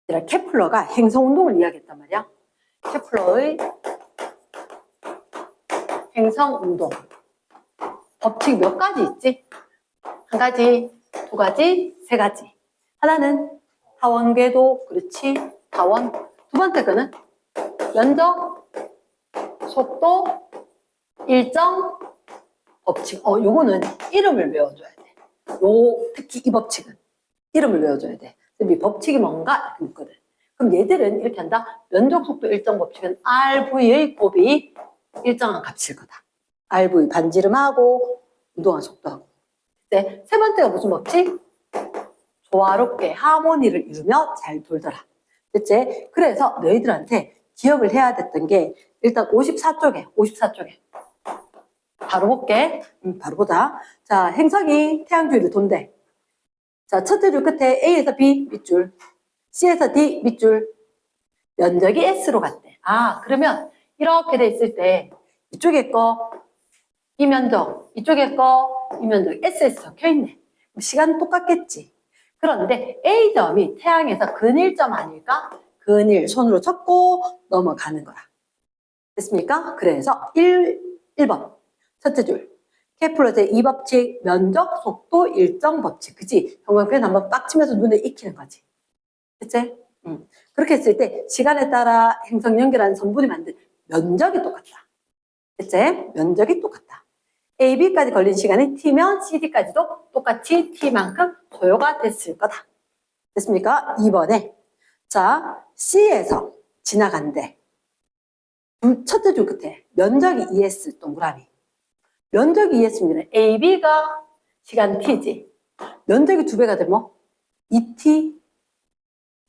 케플러가 행성운동을 이야기했단 말이야. 케플러의 행성운동. 법칙 몇 가지 있지? 한 가지, 두 가지, 세 가지. 하나는 타원궤도, 그렇지, 타원. 두 번째 거는 면적, 속도, 일정, 법칙. 요거는 이름을 외워줘야 돼. 특히 이 법칙은 이름을 외워줘야 돼. 이 법칙이 뭔가 이렇게 묻거든. 그럼 얘들은 이렇게 한다. 면적, 속도, 일정 법칙은 RV의 곱이 일정한 값일 거다. RV 반지름하고 운동한 속도하고. 네, 세 번째가 무슨 법칙? 조화롭게 하모니를 이루며 잘 돌더라. 됐지? 그래서 너희들한테 기억을 해야 됐던 게 일단 54쪽에 바로 볼게. 바로 보자. 자, 행성이 태양 주위를 돈대. 자, 첫째 줄 끝에 A에서 B 밑줄, C에서 D 밑줄, 면적이 S로 갔대. 그러면 이렇게 돼 있을 때 이쪽에 거 이 면적, 이쪽에 거 이 면적 SS 적혀있네. 시간은 똑같겠지. 그런데 A점이 태양에서 근일점 아닐까? 근일 손으로 쳤고 넘어가는 거야. 됐습니까? 그래서 1번 첫째 줄 케플러 제2법칙 면적, 속도, 일정 법칙. 그치? 형광펜 한번 빡 치면서 눈에 익히는 거지. 됐지? 그렇게 했을 때 시간에 따라 행성 연결하는 성분이 만든 면적이 똑같다. 됐지? 면적이 똑같다. A, B까지 걸린 시간이 T면 CD까지도 똑같이 T만큼 소요가 됐을 거다. 됐습니까? 2번에 자, C에서 지나간대. 첫째 줄 끝에 면적이 ES 동그라미. 면적이 ES입니다. AB가 시간 T지. 면적이 2배가 되면 2T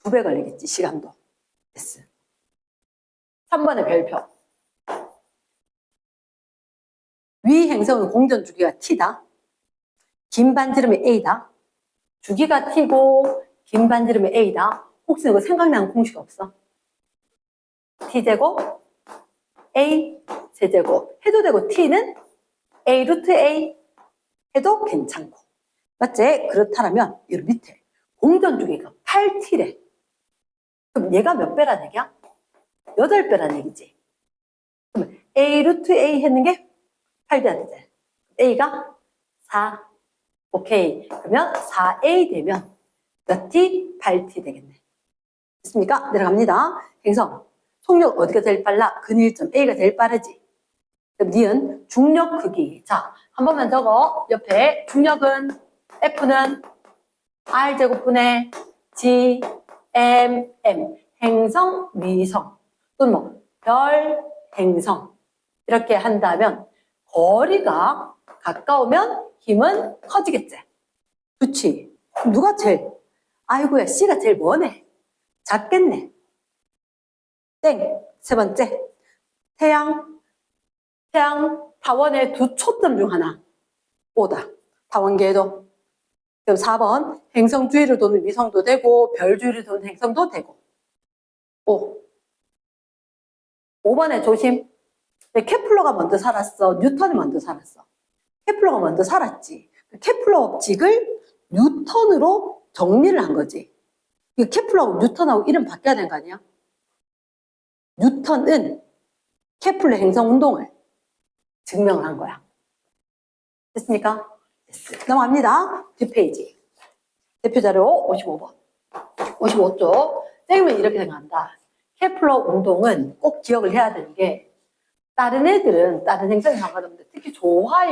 2배 걸리겠지, 시간도. S. 3번의 별표. 위 행성의 공전 주기가 T다. 긴 반지름이 A다. 주기가 T고 긴 반지름이 A다. 혹시 이거 생각나는 공식 없어? T제곱 A 세제곱 해도 되고 T는 A 루트 A 해도 괜찮고. 맞지? 그렇다면 이 밑에 공전 주기가 8T래. 그럼 얘가 몇 배란 얘기야? 8배란 얘기지. 그럼 A 루트 A 했는 게 8돼야 되지. A가 4. 오케이. 그러면 4A 되면 몇 T? 8T 되겠네. 됐습니까? 내려갑니다. 행성. 속력 어디가 제일 빨라? 근일점 A가 제일 빠르지. 그럼 니은 중력 크기. 자, 한 번만 적어. 옆에 중력은 F는 R제곱분의 G, M, M. 행성, 위성. 또는 별, 행성. 이렇게 한다면 거리가 가까우면 힘은 커지겠지. 그치? 누가 제일? 아이고야, C가 제일 머네. 작겠네. 땡. 세 번째. 태양 타원의 두 초점 중 하나. O다. 타원궤도. 그럼 4번. 행성 주위를 도는 위성도 되고 별 주위를 도는 행성도 되고. O. 5번에 조심. 케플러가 먼저 살았어? 뉴턴이 먼저 살았어? 케플러가 먼저 살았지. 케플러 법칙을 뉴턴으로 정리를 한 거지. 케플러하고 뉴턴하고 이름 바뀌어야 되는 거 아니야? 뉴턴은 케플러 행성 운동을 증명을 한 거야. 됐습니까? 넘어갑니다. 뒷페이지. 대표 자료 55번. 55쪽. 쌤은 이렇게 생각한다. 케플러 운동은 꼭 기억을 해야 되는 게 다른 애들은 다른 행성에 상관없는데 특히 조화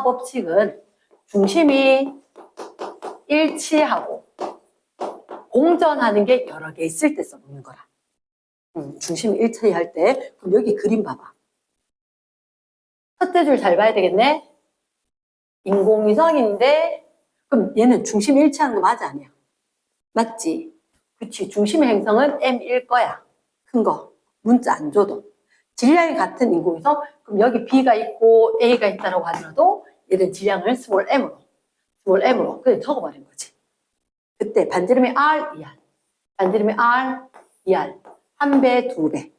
법칙은 중심이 일치하고 공전하는 게 여러 개 있을 때 써먹는 거라. 중심이 일치할 때. 그럼 여기 그림 봐봐. 첫째 줄 잘 봐야 되겠네. 인공위성인데 그럼 얘는 중심이 일치하는 거 맞아 아니야? 맞지? 그치. 중심의 행성은 M일 거야. 큰 거. 문자 안 줘도. 질량이 같은 인공위성, 그럼 여기 B가 있고 A가 있다고 하더라도 얘는 질량을 스몰 M으로 그냥 적어버린 거지. 그때 반지름이 R, 2R. 반지름이 R, 2R. 1배, 2배.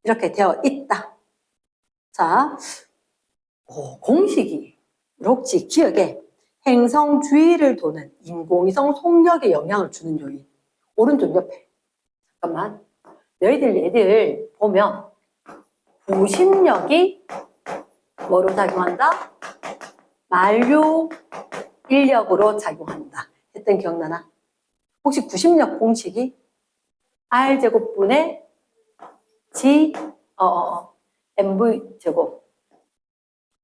이렇게 되어 있다. 자, 공식이 혹시 기억에 행성 주위를 도는 인공위성 속력에 영향을 주는 요인. 오른쪽 옆에. 잠깐만. 너희들 얘들 보면 부심력이 뭐로 작용한다? 만류 인력으로 작용한다. 했던 기억나나? 혹시 구심력 공식이 R제곱분의 G, MV 제곱.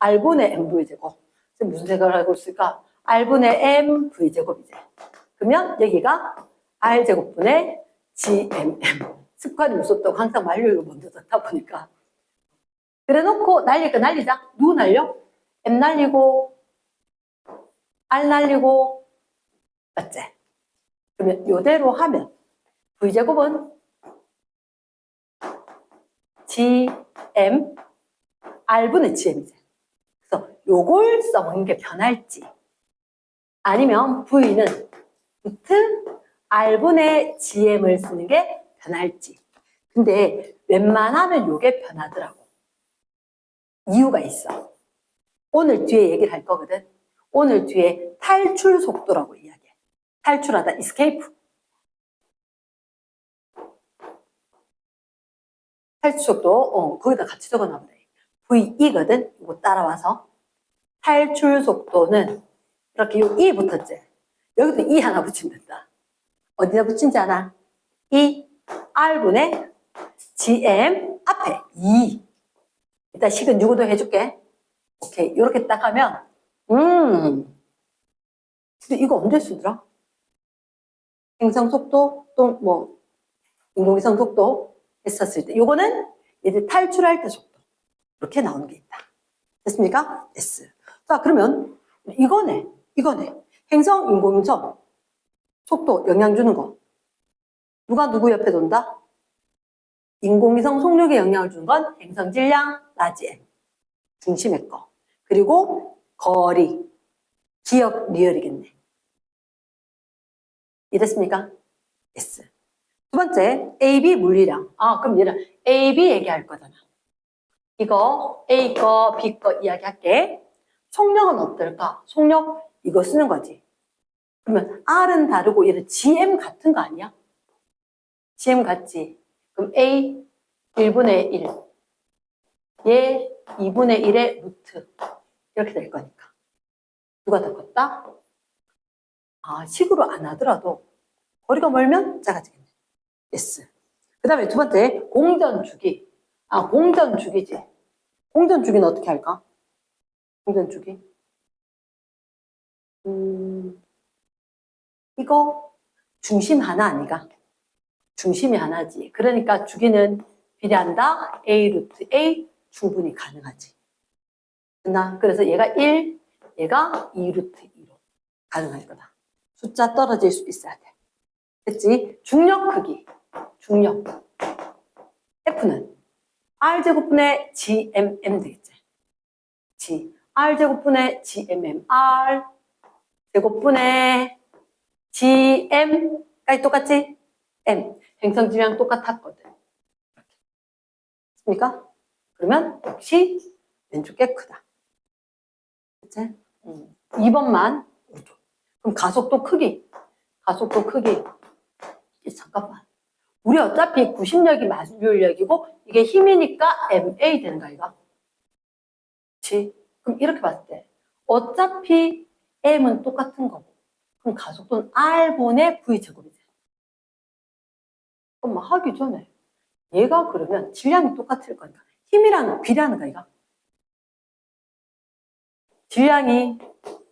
R분의 MV제곱. 무슨 생각을 하고 있을까? R분의 MV제곱이지. 그러면 여기가 R제곱분의 GMM. 습관이 없었다고 항상 만류를 먼저 듣다 보니까. 그래 놓고 날릴 거 날리자. 누구 날려? M 날리고, R 날리고, 맞지? 그러면 요대로 하면 V제곱은 GM, R분의 GM이지. 그래서 요걸 써먹는 게 편할지 아니면 V는 루트 R분의 GM을 쓰는 게 편할지. 근데 웬만하면 요게 편하더라고. 이유가 있어. 오늘 뒤에 얘기를 할 거거든. 오늘 뒤에 탈출 속도라고 이야기해. 탈출하다, escape. 탈출 속도, 거기다 같이 적어놔보래. VE거든. 이거 따라와서. 탈출 속도는 이렇게 요 E 붙었지. 여기도 E 하나 붙이면 된다. 어디다 붙인지 아나? E, R분의 GM 앞에 2. 일단 식은 유구도 해줄게. 오케이. 이렇게 딱 하면, 근데 이거 언제 쓰더라? 행성 속도, 또 뭐, 인공위성 속도 했었을 때. 요거는 얘들 탈출할 때 속도. 이렇게 나오는 게 있다. 됐습니까? S. 자, 그러면 이거네. 행성, 인공위성 속도 영향 주는 거. 누가 누구 옆에 돈다? 인공위성 속력에 영향을 주는 건 행성 질량, 라지 M. 중심의 거. 그리고 거리, 기억, 리얼이겠네. 이랬습니까? S. 두 번째, AB 물리량. 그럼 얘는 AB 얘기할 거잖아. 이거 A 거, B 거 이야기할게. 속력은 어떨까? 속력 이거 쓰는 거지. 그러면 R은 다르고 얘는 GM 같은 거 아니야? GM 같지? 그럼 A 1분의 1, 얘 2분의 1의 루트 이렇게 될 거니까. 누가 더 컸다? 식으로 안 하더라도 거리가 멀면 작아지겠네. S. 그 다음에 두 번째, 공전주기. 공전주기지. 공전주기는 어떻게 할까? 공전주기. 이거 중심 하나 아니가? 중심이 하나지. 그러니까 주기는 비례한다. A 루트 A 충분히 가능하지. 됐나? 그래서 얘가 1, 얘가 2 루트 2로 가능할 거다. 숫자 떨어질 수 있어야 돼. 됐지? 중력 크기. 중력. F는 R제곱분의 GMM 되겠지. G. R제곱분의 GMM. R 제곱분의 GM까지 똑같지? M. 행성 질량 똑같았거든. 맞습니까? 그러면 역시 왼쪽 꽤 크다. 그치? 2번만 오른쪽. 그럼 가속도 크기. 잠깐만. 우리 어차피 구심력이 만류인력이고 이게 힘이니까 MA 되는 거 이거. 그치? 그럼 이렇게 봤을 때 어차피 M은 똑같은 거고 그럼 가속도는 R분의 V제곱이지. 그럼 뭐 하기 전에 얘가 그러면 질량이 똑같을 거니까 힘이랑 비례하는 거 이거. 질량이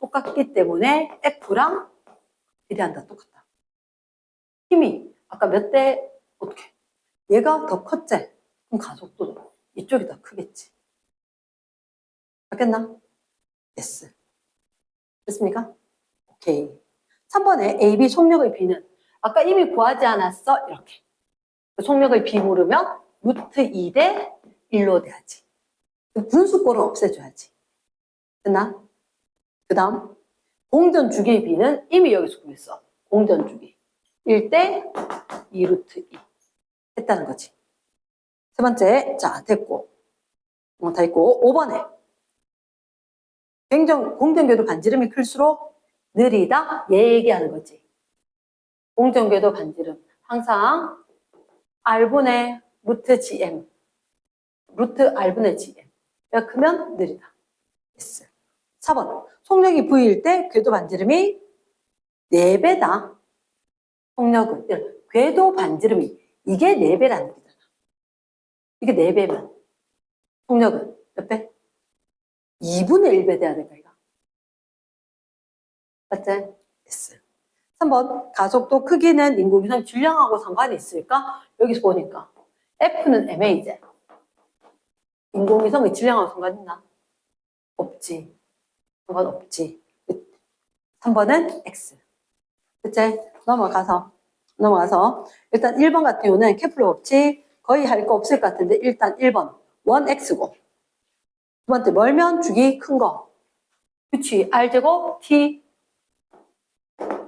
똑같기 때문에 F랑 비례한다. 똑같다. 힘이 아까 몇 대 어떻게? 얘가 더 컸지? 그럼 가속도도 이쪽이 더 크겠지. 맞겠나? S. 됐습니까? 오케이. 3번에 AB 속력의 B는 아까 이미 구하지 않았어? 이렇게. 속력의 B 물으면 루트 2 대 1로 돼야지. 분수꼴은 없애줘야지. 됐나? 그 다음 공전주기의 B는 이미 여기서 구했어. 공전주기 1 대 2 루트 2 했다는 거지. 세 번째, 자 됐고 다 있고 5번에 공전궤도 반지름이 클수록 느리다? 얘 얘기하는 거지. 공전궤도 반지름 항상 R분의 루트 GM. 루트 R분의 GM. 가 크면 느리다. S. 4번. 속력이 V일 때 궤도 반지름이 4배다. 속력은 궤도 반지름이 이게 4배라는 얘기잖아. 이게 4배면 속력은 몇 배? 2분의 1배 돼야 될까 이거? 맞지? S. 3번. 가속도 크기는 인공위성 질량하고 상관이 있을까? 여기서 보니까 F는 MA제. 인공위성의 질량하고 상관 있나? 없지. 상관없지. 3번은 X. 그치? 넘어가서 일단 1번 같은 경우는 케플러 법칙 거의 할 거 없을 것 같은데 일단 1번 1X고 두 번째 멀면 주기 큰 거. 그치? R제곱 T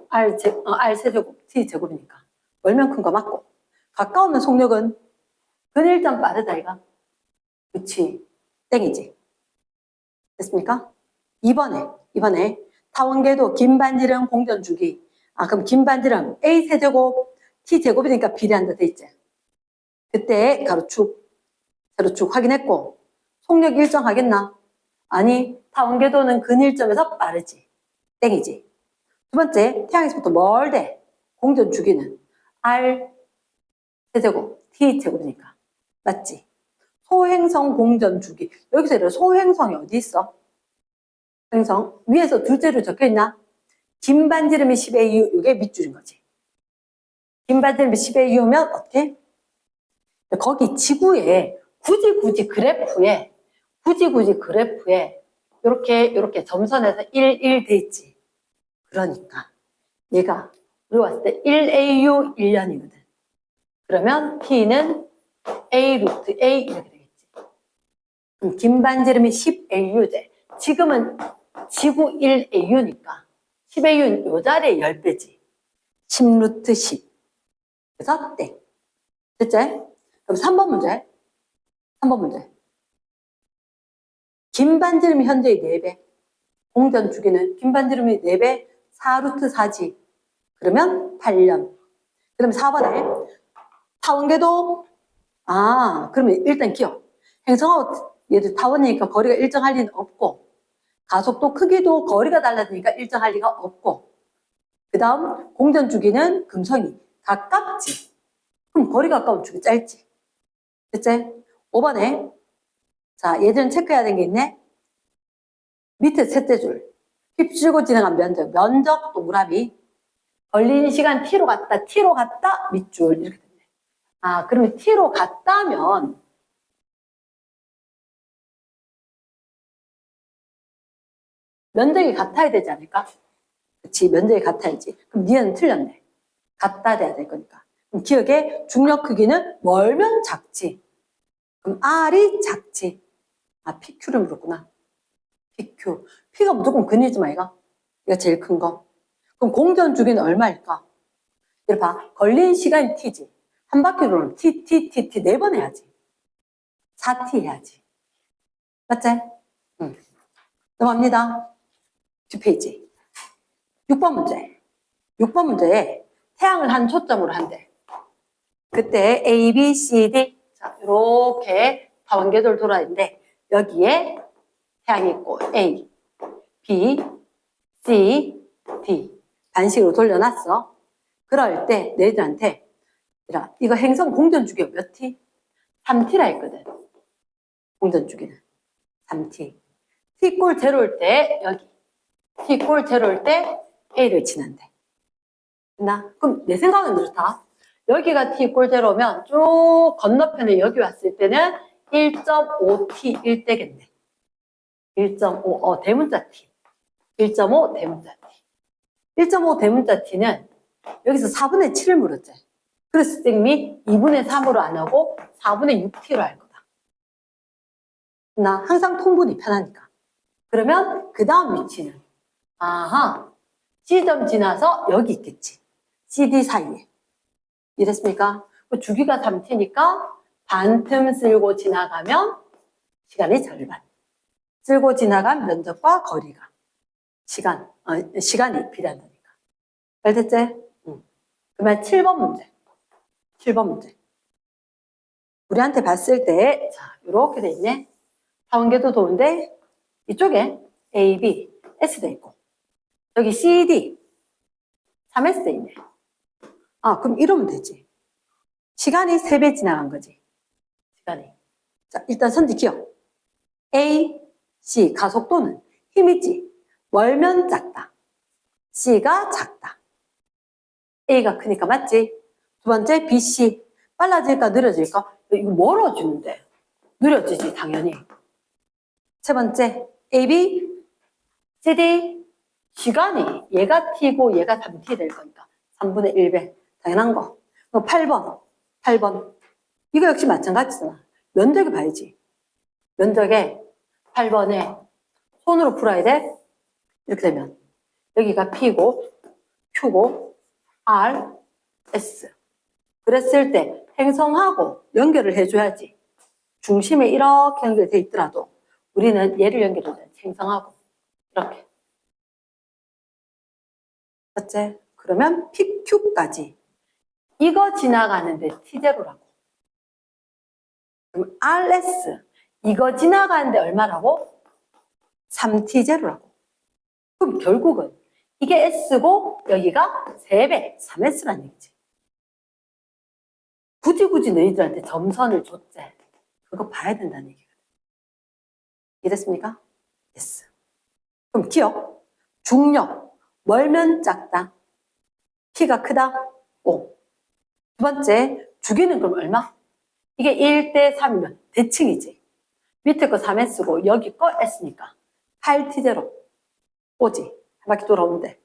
R세제곱 T제곱이니까 멀면 큰 거 맞고 가까우면 속력은 근일점 빠르다 이가. 그치? 땡이지. 됐습니까? 2번에 타원궤도 긴 반지름 공전 주기. 그럼 긴 반지름 A 세제곱 T 제곱이니까 비례한다 돼 있지. 그때 가로축, 세로축 확인했고 속력 일정하겠나? 아니 타원궤도는 근일점에서 빠르지. 땡이지. 두 번째 태양에서부터 멀대 공전 주기는 R 세제곱 T 제곱이니까 맞지? 소행성 공전 주기. 여기서 소행성이 어디 있어? 소행성 위에서 둘째로 적혀있나? 긴 반지름이 10의 이유, 이게 밑줄인 거지. 긴 반지름이 10의 이유면 어떻게? 거기 지구에 굳이 그래프에 이렇게 점선에서 1, 1 돼 있지. 그러니까 얘가 우리 왔을 때 1AU 1년이거든. 그러면 T는 A 루트 A 이렇게 되겠지. 그럼 긴 반지름이 10AU제. 지금은 지구 1AU니까 10AU는 요 자리에 10배지. 10루트 10. 그래서 땡. 됐지? 그럼 3번 문제. 긴 반지름이 현재의 4배. 공전 주기는 긴 반지름이 4배, 4루트 4지. 그러면 8년. 그럼 4번에 타원궤도, 그러면 일단 기억. 행성하고 얘들 타원이니까 거리가 일정할 리는 없고, 가속도 크기도 거리가 달라지니까 일정할 리가 없고, 그 다음 공전 주기는 금성이 가깝지. 그럼 거리가 가까운 주기 짧지. 됐지? 5번에 자 얘들은 체크해야 되는 게 있네. 밑에 셋째 줄 휩쓸고 지나간 면적 동그라미 걸리는 시간 T로 갔다 밑줄 이렇게 됐네. 그러면 T로 갔다면 면적이 같아야 되지 않을까? 그치, 면적이 같아야지. 그럼 니는 틀렸네. 같다 돼야 될 거니까. 그럼 기억에 중력 크기는 멀면 작지. 그럼 R이 작지. PQ를 물었구나. PQ. P가 무조건 근이지만 이거 제일 큰 거. 그럼 공전 주기는 얼마일까? 이리 봐. 걸린 시간이 T지. 한 바퀴 돌면 T 4번 해야지. 4T 해야지. 맞지? 응. 넘어갑니다. 뒷페이지. 6번 문제에 태양을 한 초점으로 한대. 그때 A, B, C, D. 자, 이렇게 타원궤도를 돌아야 되는데, 여기에 태양이 있고, A, B, C, D. 반식으로 돌려놨어. 그럴 때 너희들한테, 이거 행성 공전 주기가 몇 T? 3T라 했거든. 공전 주기는. 3T. T꼴 제로일 때, 여기. T꼴 제로일 때, A를 지난대. 그럼 내 생각은 그렇다. 여기가 T꼴 제로면 쭉 건너편에 여기 왔을 때는 1.5T일 때겠네. 1.5, 대문자 T. 1.5 대문자 T. 1.5 대문자 T는 여기서 4분의 7을 물었지. 그래서 쌤이 2분의 3으로 안 하고 4분의 6T로 할 거다. 항상 통분이 편하니까. 그러면 그 다음 위치는 C점 지나서 여기 있겠지. CD 사이에. 이랬습니까? 주기가 3T니까 반틈 쓸고 지나가면 시간이 절반. 쓸고 지나간 면적과 거리가. 시간이 비례한다니까. 잘 됐지? 그러면 7번 문제. 7번 문제. 우리한테 봤을 때, 자, 이렇게 돼 있네. 타원궤도 도인데, 이쪽에 A, B, S 돼 있고, 여기 C, D, 3S 돼 있네. 아, 그럼 이러면 되지. 시간이 3배 지나간 거지. 시간이. 자, 일단 선지 기억. A, C, 가속도는 힘 있지. 멀면 작다. C가 작다. A가 크니까 맞지? 두 번째, B, C. 빨라질까, 느려질까? 이거 멀어지는데. 느려지지, 당연히. 세 번째, A, B, C, D. 시간이 얘가 T고 얘가 3T 될 거니까 3분의 1배. 당연한 거. 8번. 이거 역시 마찬가지잖아. 면적을 봐야지. 면적에 8번에 손으로 풀어야 돼. 이렇게 되면 여기가 P고 Q고 R, S. 그랬을 때 행성하고 연결을 해줘야지. 중심에 이렇게 연결돼 있더라도 우리는 얘를 연결해줘야지. 행성하고 이렇게. 맞지? 그러면 PQ까지. 이거 지나가는데 T0라고. 그럼 RS. 이거 지나가는데 얼마라고? 3T0라고. 그럼 결국은 이게 S고 여기가 3배, 3S라는 얘기지. 굳이 너희들한테 점선을 줬지. 그거 봐야 된다는 얘기거든. 이해됐습니까? S. 그럼 기억. 중력. 멀면 작다. 키가 크다. 5. 두 번째, 주기는 그럼 얼마? 이게 1대 3이면 대칭이지. 밑에 거 3S고 여기 거 S니까 8T0. 5지. 한 바퀴 돌아오는데.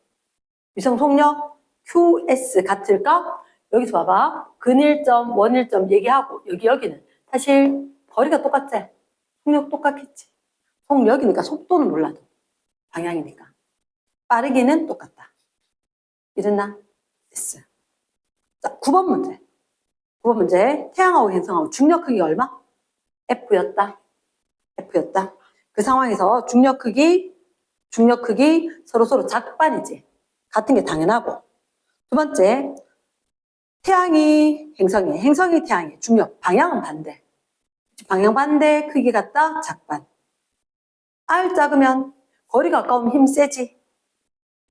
위성 속력 QS 같을까? 여기서 봐봐. 근일점, 원일점 얘기하고 여기는 사실 거리가 똑같지? 속력 똑같겠지. 속력이니까 속도는 몰라도 방향이니까. 빠르기는 똑같다. 이랬나? 됐어. 자, 9번 문제. 9번 문제. 태양하고 행성하고 중력 크기가 얼마? F였다. 그 상황에서 중력 크기 서로 작반이지. 같은 게 당연하고. 두 번째, 태양이 행성이 태양이 중력, 방향은 반대. 방향 반대, 크기 같다, 작반. R 작으면 거리 가까우면 힘 세지.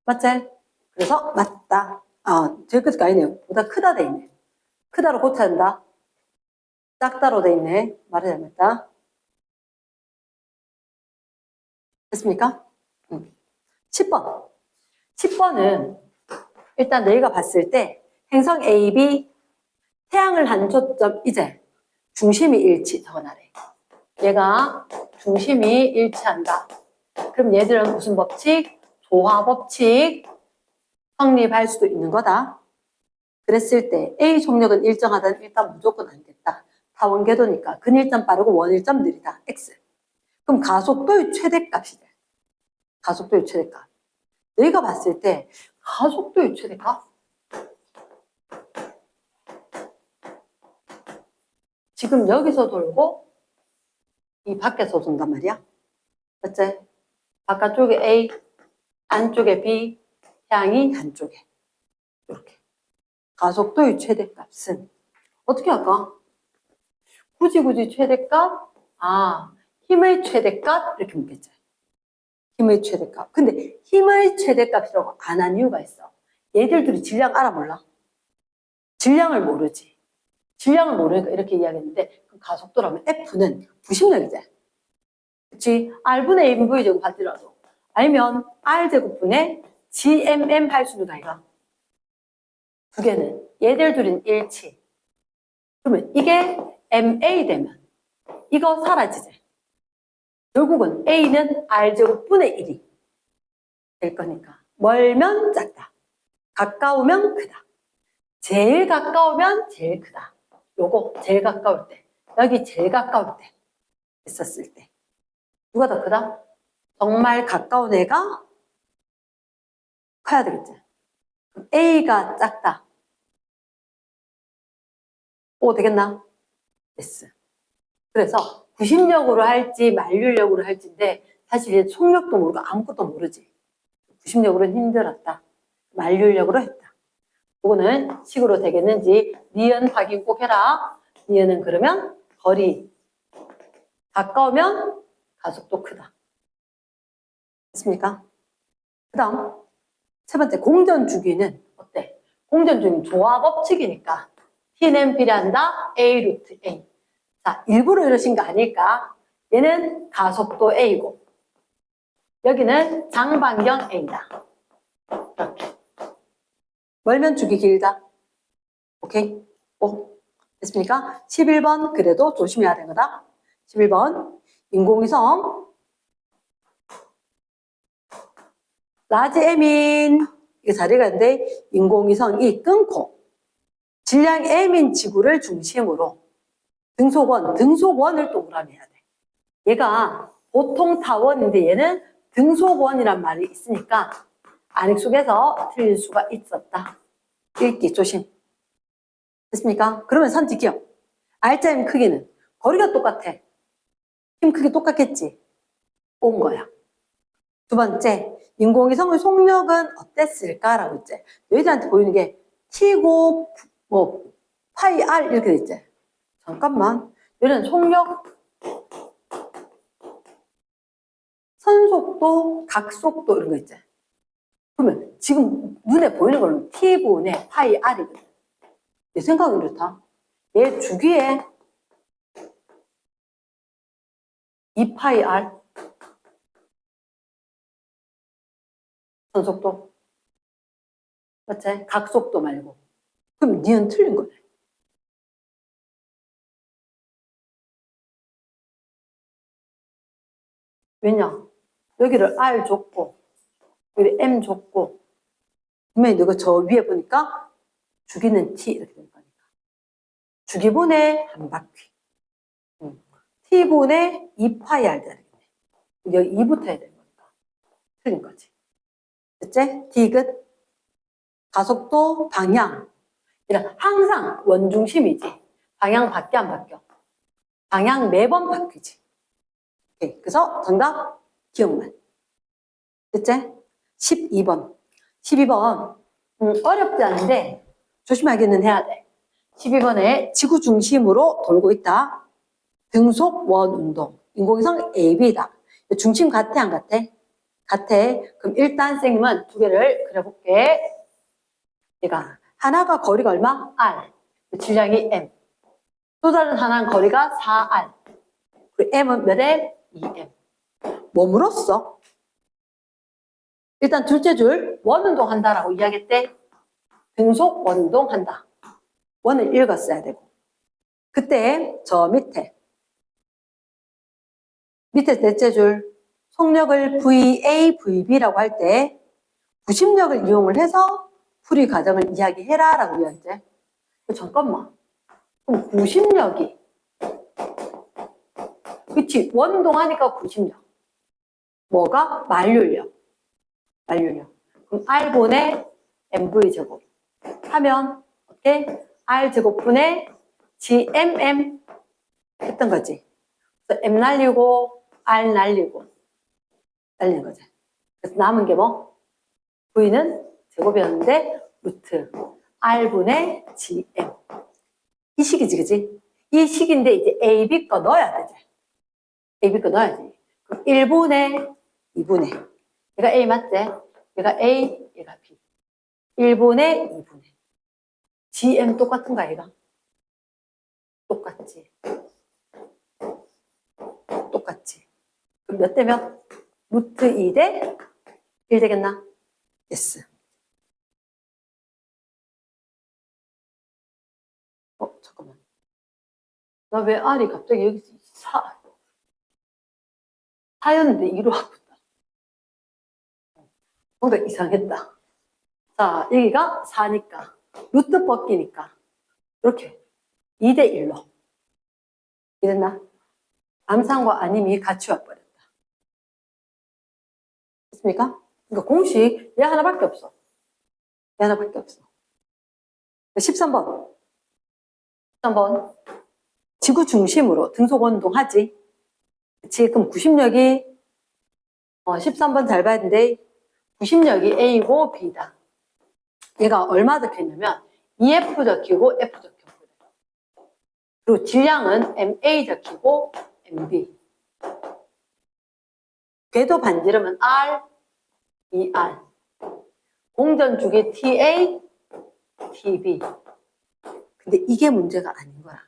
맞지? 그래서 맞다. 아, 제일 끝이 아니네요. 보다 크다 돼 있네. 크다로 고쳐야 된다. 작다로 돼 있네. 말이 잘못했다. 됐습니까? 10번. 10번은 일단 너희가 봤을 때 행성 A, B, 태양을 한 초점 이제 중심이 일치 적어놔래. 얘가 중심이 일치한다. 그럼 얘들은 무슨 법칙? 조화 법칙 성립할 수도 있는 거다. 그랬을 때 A 속력은 일정하다는 일단 무조건 안 됐다. 타원궤도니까 근일점 빠르고 원일점 느리다. X. 그럼 가속도의 최대값이 돼. 가속도의 최대값. 너희가 봤을 때 가속도의 최대값? 지금 여기서 돌고 이 밖에서 돈단 말이야. 맞지? 바깥쪽에 A, 안쪽에 B, 향이 한쪽에. 이렇게. 가속도의 최대값은 어떻게 할까? 굳이 최대값? 아, 힘의 최대값? 이렇게 묻겠지. 힘의 최대값. 근데 힘의 최대값이라고 안 한 이유가 있어. 얘들 둘이 질량 알아 몰라? 질량을 모르지. 질량을 모르니까 이렇게 이야기했는데 그럼 가속도라면 F는 부심력이지. 그치? R분의 1V 제곱 하더라도 아니면 R제곱분의 GMM 할 수 있는 거 아이가? 두 개는 얘들 둘은 일치. 그러면 이게 MA 되면 이거 사라지지. 결국은 A는 R제곱분의 1이 될 거니까 멀면 작다. 가까우면 크다. 제일 가까우면 제일 크다. 요거 제일 가까울 때 여기 제일 가까울 때 있었을 때 누가 더 크다? 정말 가까운 애가 커야 되겠지. 그럼 A가 작다. O 되겠나? S. 그래서 구심력으로 할지 만류력으로 할지인데 사실 속력도 모르고 아무것도 모르지. 구심력으로는 힘들었다. 만류력으로 했다. 이거는 식으로 되겠는지 니은 확인 꼭 해라. 니은은 그러면 거리. 가까우면 가속도 크다. 됐습니까? 그 다음 세 번째 공전 주기는 어때? 공전 주기는 조화 법칙이니까 T는 비례한다. A 루트 A. 자, 일부러 이러신 거 아닐까? 얘는 가속도 A고 여기는 장반경 A다. 이렇게. 멀면 주기 길다. 오케이? 오. 됐습니까? 11번 그래도 조심해야 되는 거다. 11번 인공위성 라지 M인 이게 자리가 있는데 인공위성이 끊고 질량 M인 지구를 중심으로 등속원을 동그라미 해야 돼. 얘가 보통 타원인데 얘는 등속원이란 말이 있으니까 안익 속에서 틀릴 수가 있었다. 읽기 조심. 됐습니까? 그러면 선지 기억. R자임 크기는 거리가 똑같아. 힘 크기 똑같겠지. 온 거야. 두 번째, 인공위성의 속력은 어땠을까라고 했지. 너희들한테 보이는 게 T고 뭐 파이 R 이렇게 돼 있지. 잠깐만. 얘는 속력, 선속도, 각속도 이런 거 있지. 그러면 지금 눈에 보이는 걸로 T분의 파이 R이거든. 내 생각은 그렇다. 얘 주기에 2파이 R 선속도 맞지? 각속도 말고 그럼 니은 틀린 거네. 왜냐? 여기를 R 줬고 여기 M 줬고 분명히 너가 저 위에 보니까 주기는 T 이렇게 된 거니까 주기분의 한 바퀴 T분의 2파이 R 되겠네. 여기 2부터 해야 되는 거니까 틀린 거지. 됐지? 디귿 가속도 방향 이런 항상 원중심이지 방향밖에 안 바뀌어. 방향 매번 바뀌지. 오케이. 그래서 정답 기억만. 됐지? 12번. 12번 어렵지 않은데 조심하기는 해야 돼. 12번에 지구 중심으로 돌고 있다. 등속 원 운동. 인공위성 AB다. 중심 같아 안 같아? 같아. 그럼 일단 선생님은 두 개를 그려볼게. 얘가 하나가 거리가 얼마? R. 질량이 M. 또 다른 하나는 거리가 4R. 그리고 M은 몇 M? 2M. 뭐 물었어? 일단 둘째 줄 원운동 한다라고 이야기했대. 등속 원운동 한다. 원을 읽었어야 되고. 그때 저 밑에 넷째 줄 속력을 VA, VB라고 할 때 구심력을 이용을 해서 풀이 과정을 이야기해라 라고 이야기했지. 잠깐만. 그럼 구심력이 그치 원운동하니까 구심력 뭐가? 만류력. 그럼 R분의 MV제곱 하면 어때? R제곱분의 GMM 했던 거지. 그래서 M 날리고 R 날리는 거지. 그래서 남은 게 뭐? V는 제곱이었는데 루트 R분의 GM 이 식이지 그치? 이 식인데 이제 AB 거 넣어야 되지. AB 거 넣어야지. 그럼 1분의 2분의 얘가 A 맞지? 얘가 A, 얘가 B 1분의 2분의 GM 똑같은가 얘가? 똑같지. 그럼 몇 대 몇? 루트 2 대 1 되겠나? yes. 잠깐만. 나 왜 R이 갑자기 여기서 4였는데 2로 바꾼다. 뭔가 이상했다. 자, 여기가 4니까 루트 벗기니까 이렇게 2 대 1로 이랬나? 암산과 아님이 같이 와버렸다. 됐습니까? 그러니까 공식 얘 하나밖에 없어. 13번. 지구 중심으로 등속 운동하지. 그치? 그럼 구심력이 13번 잘 봐야 되는데 구심력이 A고 B다. 얘가 얼마 적혀있냐면 EF 적히고 F 적혀있거든. 그리고 질량은 MA 적히고 MB. 궤도 반지름은 R, ER. 공전 주기 TA, TB. 근데 이게 문제가 아닌 거야.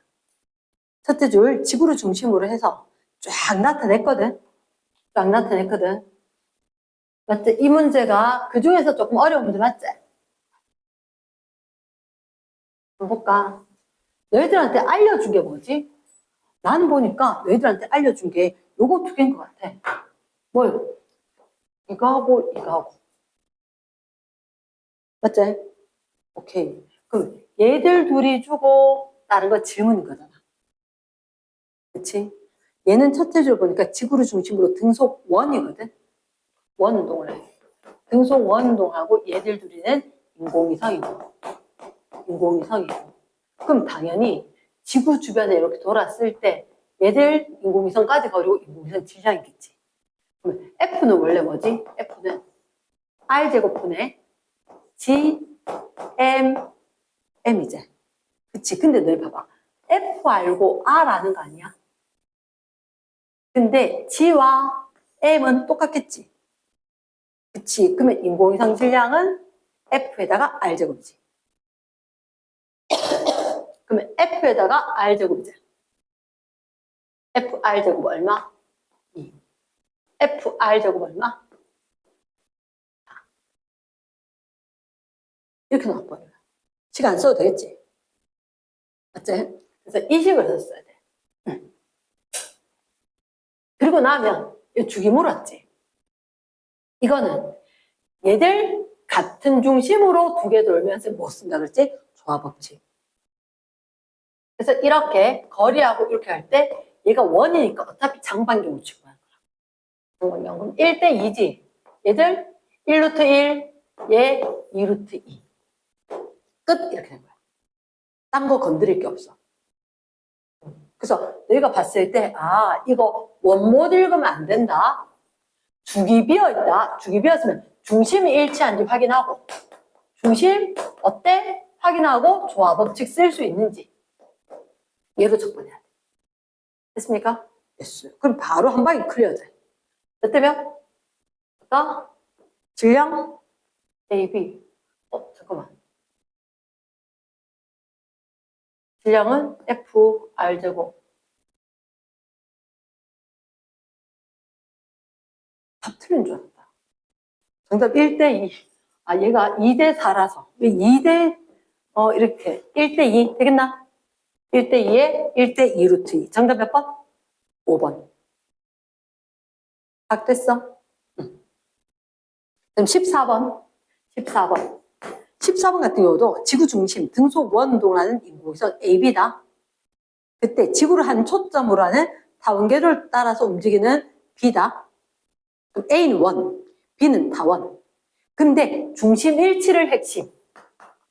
첫째 줄 지구를 중심으로 해서 쫙 나타냈거든. 쫙 나타냈거든. 맞지? 이 문제가 그 중에서 조금 어려운 문제 맞지? 한번 볼까? 너희들한테 알려준 게 뭐지? 나는 보니까 너희들한테 알려준 게 요거 두 개인 것 같아. 뭐요? 이거하고 이거하고. 맞지? 오케이. 그럼 얘들 둘이 주고 다른 거 질문인 거잖아. 그치? 얘는 첫째 줄 보니까 지구를 중심으로 등속 원이거든. 원 운동을 해. 등속 원 운동하고 얘들 둘이는 인공위성이고. 그럼 당연히 지구 주변에 이렇게 돌았을 때 얘들 인공위성까지 거리고 인공위성 질량이겠지. 그러면 F는 원래 뭐지? F는 R제곱분의 G, M, M이지. 그치? 근데 너희 봐봐. F 알고 R 아는 거 아니야? 근데 G와 M은 똑같겠지. 그치? 그러면 인공위성 질량은 F에다가 R제곱이지. 그러면 F에다가 R제곱이지. FR제곱 얼마? 2. FR제곱 얼마? 이렇게 나와버려요. 시간 안 써도 되겠지? 맞지? 그래서 이 식을 썼어야 돼. 그리고 나면 이 주기 물었지. 이거는 얘들 같은 중심으로 두 개 돌면서 뭐 쓴다 그랬지? 조화법칙. 그래서 이렇게 거리하고 이렇게 할 때 얘가 원이니까 어차피 장반경으로 취급하는 거야. 장반경. 그럼 1대 2지. 얘들 1루트 1, 얘 2루트 2. 끝! 이렇게 된 거야. 딴 거 건드릴 게 없어. 그래서 너희가 봤을 때, 아, 이거 원 못 읽으면 안 된다. 죽이 비어있다. 죽이 비었으면 중심이 일치한지 확인하고, 중심 어때? 확인하고 조화법칙 쓸 수 있는지. 얘로 접근해야 돼. 됐습니까? 됐어요. 그럼 바로 한 방에 클리어돼. 몇 대면? 아까 질량 A, B. 잠깐만. 질량은 F, R제곱. 답 틀린 줄 알았다. 정답 1대2. 아, 얘가 2대4라서. 왜 2대, 이렇게. 1대2. 되겠나? 1대2에 1대2 루트 2. 정답 몇 번? 5번. 각 됐어? 응. 그럼 14번. 14번 같은 경우도 지구 중심 등속 원 운동하는 인공위성 AB다. 그때 지구를 한 초점으로 하는 다원궤를 따라서 움직이는 B다. 그럼 A는 원, B는 다원. 근데 중심 일치를 핵심.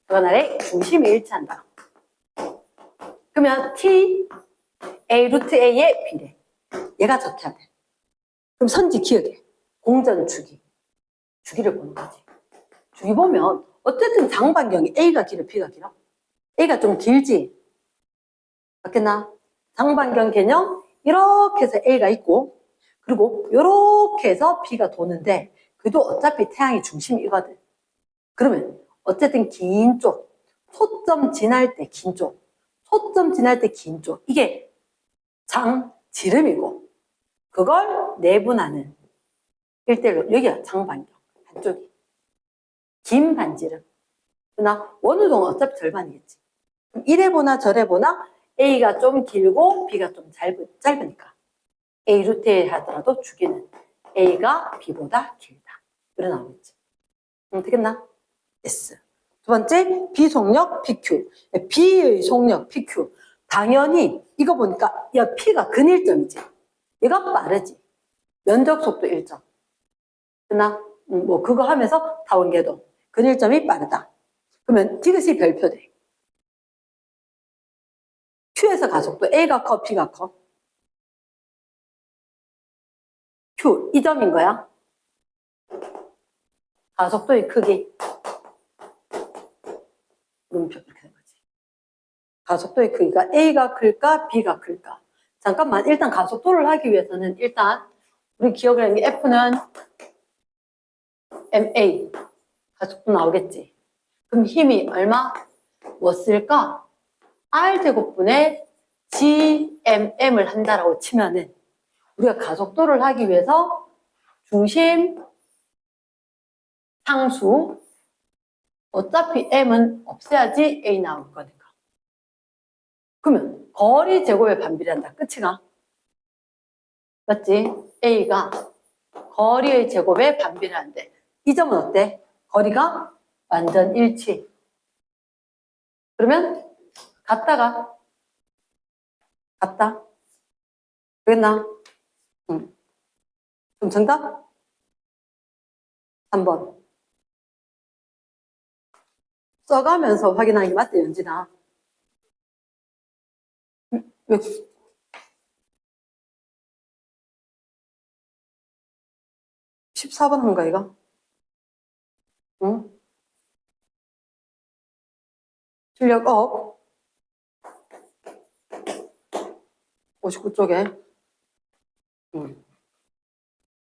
이건 아래 중심이 일치한다. 그러면 T, A 루트 A의 B래. 얘가 적혀야 돼. 그럼 선지 기억해. 공전 주기. 주기를 보는 거지. 주기 보면 어쨌든 장반경이 A가 길어, B가 길어? A가 좀 길지? 맞겠나? 장반경 개념 이렇게 해서 A가 있고 그리고 이렇게 해서 B가 도는데 그래도 어차피 태양이 중심이거든. 그러면 어쨌든 긴 쪽, 초점 지날 때 긴 쪽, 초점 지날 때 긴 쪽 이게 장지름이고 그걸 내분하는 1대1로 여기가 장반경 한쪽이 긴 반지름. 그러나 원우동은 어차피 절반이겠지. 이래 보나 저래 보나 A가 좀 길고 B가 좀 짧으니까 A 루트에 하더라도 주기는 A가 B보다 길다. 이래 나오겠지. 되겠나? S. 두 번째 B속력 PQ. B의 속력 PQ. 당연히 이거 보니까 야 P가 근일점이지. 얘가 빠르지. 면적 속도 일정. 그러나 뭐 그거 하면서 다원궤도 근일점이 빠르다. 그러면 이것이 별표돼. Q에서 가속도 A가 커, B가 커? Q, 이 점인 거야. 가속도의 크기. 물음표 이렇게 된 거지. 가속도의 크기가 A가 클까 B가 클까? 잠깐만, 일단 가속도를 하기 위해서는 일단 우리 기억을 하는 게 F는 MA 가속도 나오겠지. 그럼 힘이 얼마? 뭐 쓸까? R제곱분의 GMM을 한다라고 치면은 우리가 가속도를 하기 위해서 중심 상수 어차피 M은 없애야지 A 나올 거니까. 그러면 거리 제곱에 반비례한다. 끝이가. 맞지? A가 거리의 제곱에 반비례한대. 이 점은 어때? 거리가 완전 일치. 그러면 같다. 그랬나? 응. 그럼 정답? 3번. 써가면서 확인하는 게 맞대, 연진아. 왜? 14번 한가, 이거? 응? 출력 업. 59쪽에.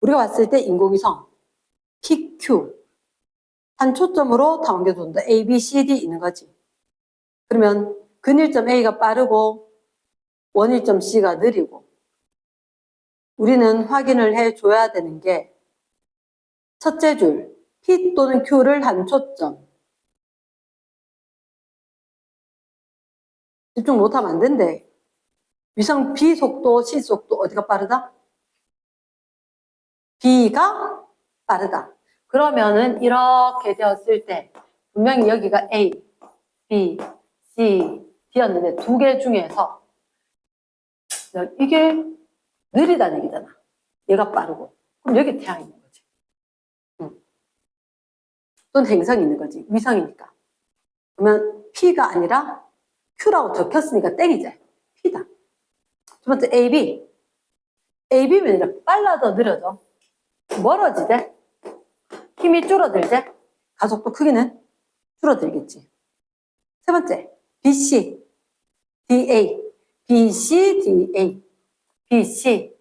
우리가 봤을 때 인공위성 PQ 한 초점으로 다원계 돈다. A, B, C, D 있는 거지. 그러면 근일점 A가 빠르고 원일점 C가 느리고 우리는 확인을 해줘야 되는 게 첫째 줄 P 또는 Q를 한 초점. 집중 못하면 안 된대. 위성 B 속도, C 속도 어디가 빠르다? B가 빠르다. 그러면은 이렇게 되었을 때 분명히 여기가 A, B, C, D였는데 두 개 중에서 이게 느리다는 얘기잖아. 얘가 빠르고. 그럼 여기 태양이 있는 거지. 또는 행성이 있는 거지. 위성이니까. 그러면 P가 아니라 Q라고 적혔으니까 땡이지. P다. 두 번째 AB. AB면 이제 빨라져 느려져. 멀어지대. 힘이 줄어들대. 가속도 크기는 줄어들겠지. 세 번째 BC, DA, BC, DA, BC,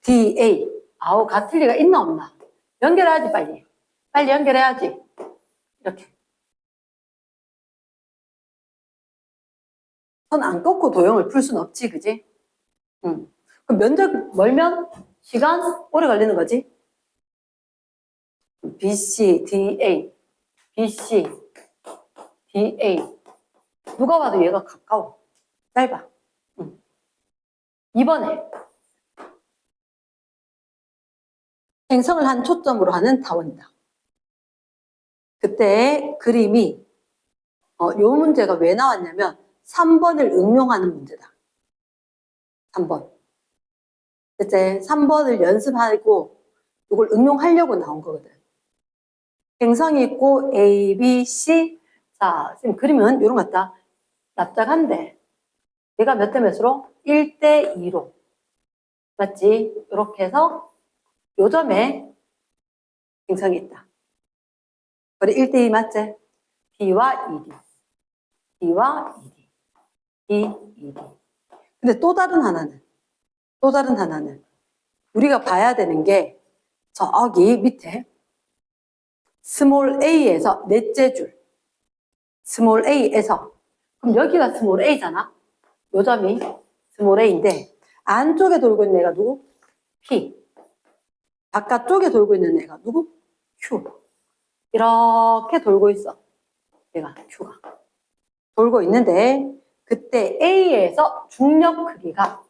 DA. 아우, 같을 리가 있나 없나? 연결해야지, 빨리. 빨리 연결해야지. 이렇게. 손 안 꺾고 도형을 풀 수는 없지, 그지? 그럼 면적 멀면 시간 오래 걸리는 거지? BC, DA, BC, DA. 누가 봐도 얘가 가까워. 짧아. 2번에 행성을 한 초점으로 하는 타원이다. 그때 그림이 요 문제가 왜 나왔냐면 3번을 응용하는 문제다. 3번. 이제 3번을 연습하고 이걸 응용하려고 나온 거거든. 행성이 있고 A, B, C. 자, 지금 그림은 이런 것 같다. 납작한데 얘가 몇 대 몇으로? 1대 2로. 맞지? 이렇게 해서 요 점에 행성이 있다. 그래 1대 2 맞지? B와 2D. B와 2D. B, 2D. 근데 또 다른 하나는 우리가 봐야 되는 게 저기 밑에 스몰 a에서 넷째 줄 스몰 a에서 그럼 여기가 스몰 a잖아. 요 점이 스몰 a인데 안쪽에 돌고 있는 애가 누구? P. 바깥쪽에 돌고 있는 애가 누구? Q. 이렇게 돌고 있어. 얘가 Q가 돌고 있는데 그때 A에서 중력 크기가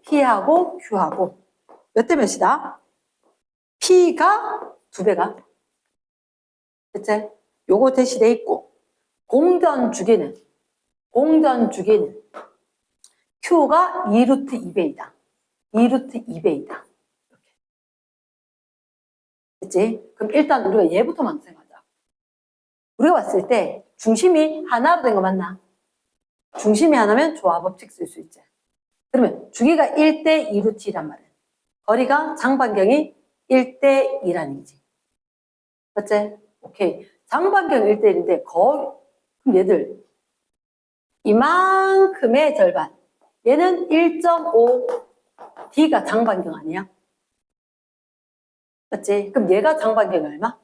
P하고 Q하고 몇 대 몇이다? P가 2배가. 됐지? 요거 대시돼 있고 공전 주기는 Q가 2루트 2배이다. 2루트 2배이다. 이렇게. 됐지? 그럼 일단 우리가 얘부터만 생각하자. 우리가 봤을 때 중심이 하나로 된 거 맞나? 중심이 하나면 조화법칙 쓸 수 있지. 그러면 주기가 1대 2루트 2란 말이야. 거리가 장반경이 1대 2라는 얘기지. 맞지? 오케이. 장반경 1대1인데 그럼 얘들 이만큼의 절반. 얘는 1.5 D가 장반경 아니야? 맞지? 그럼 얘가 장반경이 얼마?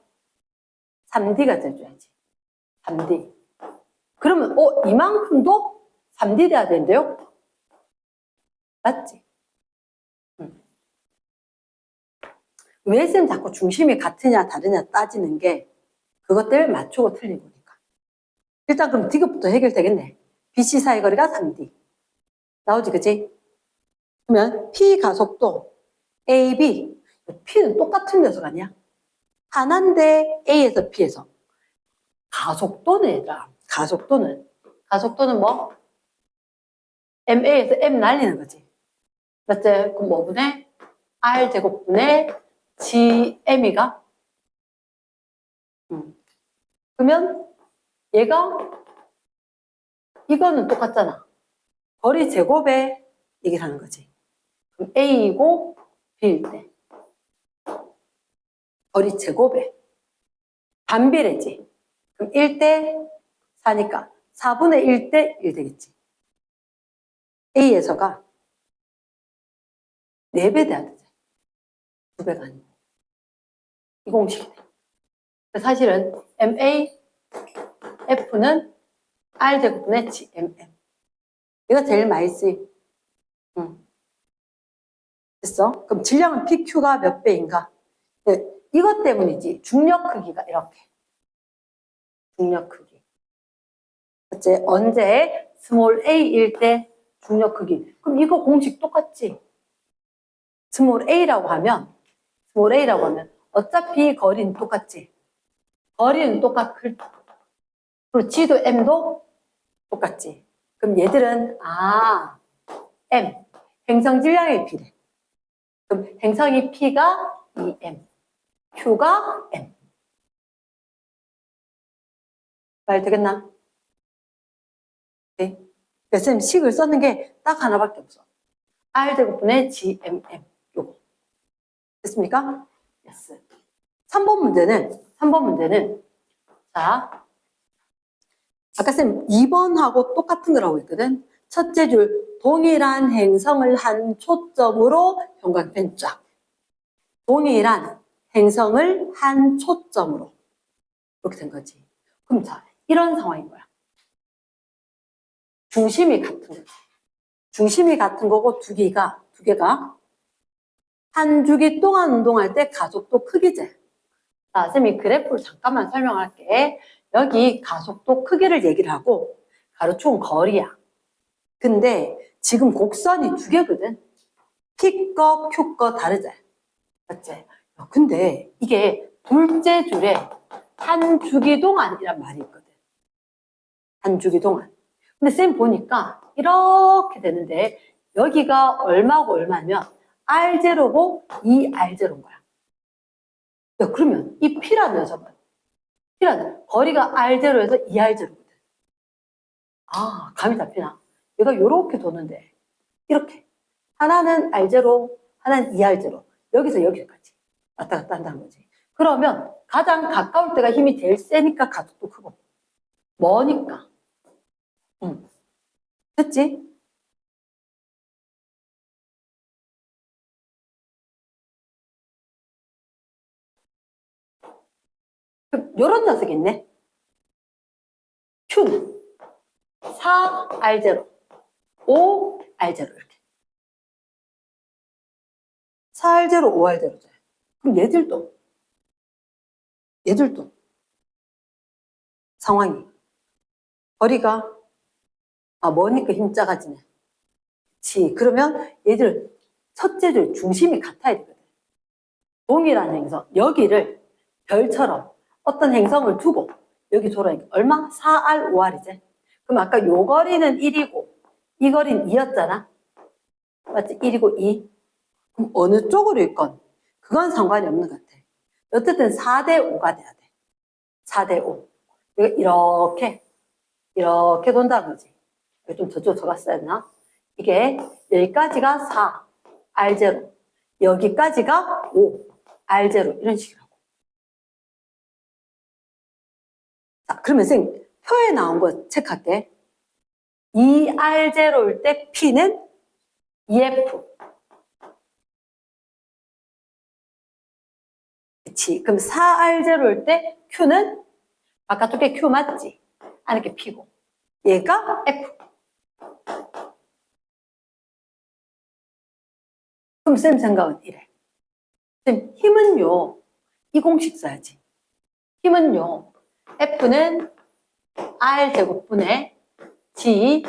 3D가 돼줘야지. 3D. 그러면 이만큼도 3D 돼야 된대요? 맞지? 왜 쌤 자꾸 중심이 같으냐 다르냐 따지는 게 그것 때문에 맞추고 틀린 거니까. 일단 그럼 D급부터 해결되겠네. BC 사이 거리가 3D. 나오지, 그치? 그러면 P 가속도 AB. P는 똑같은 녀석 아니야? 하나인데 A에서 P에서. 가속도는 얘들아. 가속도는 뭐? MA에서 M 날리는 거지. 맞지? 그럼 뭐분의 R제곱분의 GM이가? 그러면 얘가 이거는 똑같잖아. 거리 제곱에 얘기를 하는 거지. 그럼 A이고 B일 때 거리 제곱에 반비례지. 그럼 1대 4니까 4분의 1대 1 되겠지. A에서가 4배 돼야 되지. 2배가 아니고. 이 공식이 돼. 사실은 MA, F는 R제곱분의 GMM. 이거 제일 많이 쓰임. 됐어? 그럼 질량은 PQ가 몇 배인가? 네, 이것 때문이지. 중력 크기가 이렇게. 중력 크기. 그치? 언제 스몰 a일 때 중력 크기. 그럼 이거 공식 똑같지? 스몰 a라고 하면 어차피 거리는 똑같지? 거리는 똑같을 그리고 g도 m도 똑같지? 그럼 얘들은 m 행성 질량의 p래. 그럼 행성이 p가 2m, q가 m. 말 되겠나? 네. 쌤 식을 썼는 게 딱 하나밖에 없어. R제곱분의 GMM 요거. 됐습니까? yes. 3번 문제는 자 아까 쌤 2번하고 똑같은 거라고 했거든. 첫째 줄 동일한 행성을 한 초점으로 형광펜 쫙. 동일한 행성을 한 초점으로 이렇게 된 거지. 그럼 자 이런 상황인 거야. 중심이 같은 거지. 중심이 같은 거고 두 개가 한 주기 동안 운동할 때 가속도 크기지. 자, 쌤이 그래프를 잠깐만 설명할게. 여기 가속도 크기를 얘기를 하고 가로축은 거리야. 근데 지금 곡선이 두 개거든. P 거, Q 거 다르지? 맞지? 근데 이게 둘째 줄에 한 주기 동안이란 말이 있거든. 한 주기 동안. 근데 쌤 보니까 이렇게 되는데 여기가 얼마고 얼마면 R0고 이 R0인 거야. 야, 그러면 이 P라는 녀석은 거리가 R0에서 2R0거든. 감이 잡히나? 얘가 요렇게 도는데 이렇게 하나는 R0, 하나는 2R0 여기서 여기까지 왔다 갔다 한다는 거지. 그러면 가장 가까울 때가 힘이 제일 세니까 가속도 크고 머니까 됐지? 그럼 요런 녀석이 있네. Q는 4R0, 5R0 이렇게. 4R0, 5R0죠. 그럼 얘들도 상황이 거리가 머니까 힘 작아지네. 그치. 그러면 얘들 첫째 줄 중심이 같아야 되거든. 동일한 행성 여기를 별처럼 어떤 행성을 두고 여기 돌아니까 얼마? 4R, 5R이지. 그럼 아까 요 거리는 1이고 이 거리는 2였잖아. 맞지? 1이고 2. 그럼 어느 쪽으로 있건 그건 상관이 없는 것 같아. 어쨌든 4대5가 돼야 돼. 4대5. 이렇게 돈다는 거지. 좀 저쪽 적었어야 했나? 이게 여기까지가 4, R0. 여기까지가 5, R0. 이런 식이라고. 자, 그러면 선생님, 표에 나온 거 체크할게. 2R0일 때 P는 EF. 그치. 그럼 4R0일 때 Q는 바깥쪽에 Q 맞지? 안에 게 P고. 얘가 F. 그럼 쌤 생각은 이래. 쌤, 힘은요, 이 공식 써야지. 힘은요, F는 R제곱분의 G,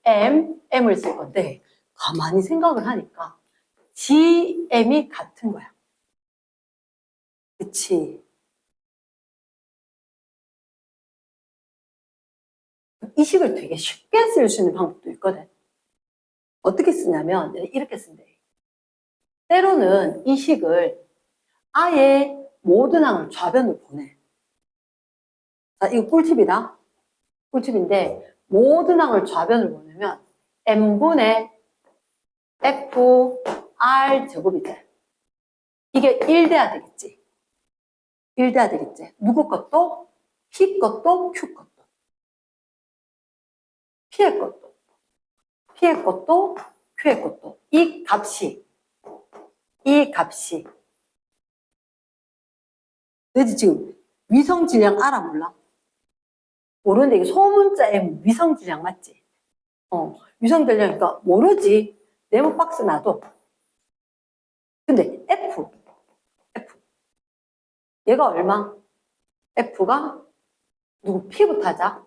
M을 쓸 건데, 가만히 생각을 하니까 G, M이 같은 거야. 그치? 이 식을 되게 쉽게 쓸 수 있는 방법도 있거든. 어떻게 쓰냐면 이렇게 쓴대. 때로는 이 식을 아예 모든 항을 좌변으로 보내. 자, 이거 꿀팁이다. 꿀팁인데 모든 항을 좌변으로 보내면 n분의 f r 제곱이 돼. 이게 1돼야 되겠지. 1돼야 되겠지. 누구 것도? p 것도 q 것도. p의 것도. p의 것도 q의 것도. 이 값이 너희들 지금 위성 질량 알아 몰라? 모르는데 이게 소문자 M 위성 질량 맞지? 위성 질량이니까 모르지. 네모 박스 놔둬. 근데 F 얘가 얼마? F가 누구 P부터 하자.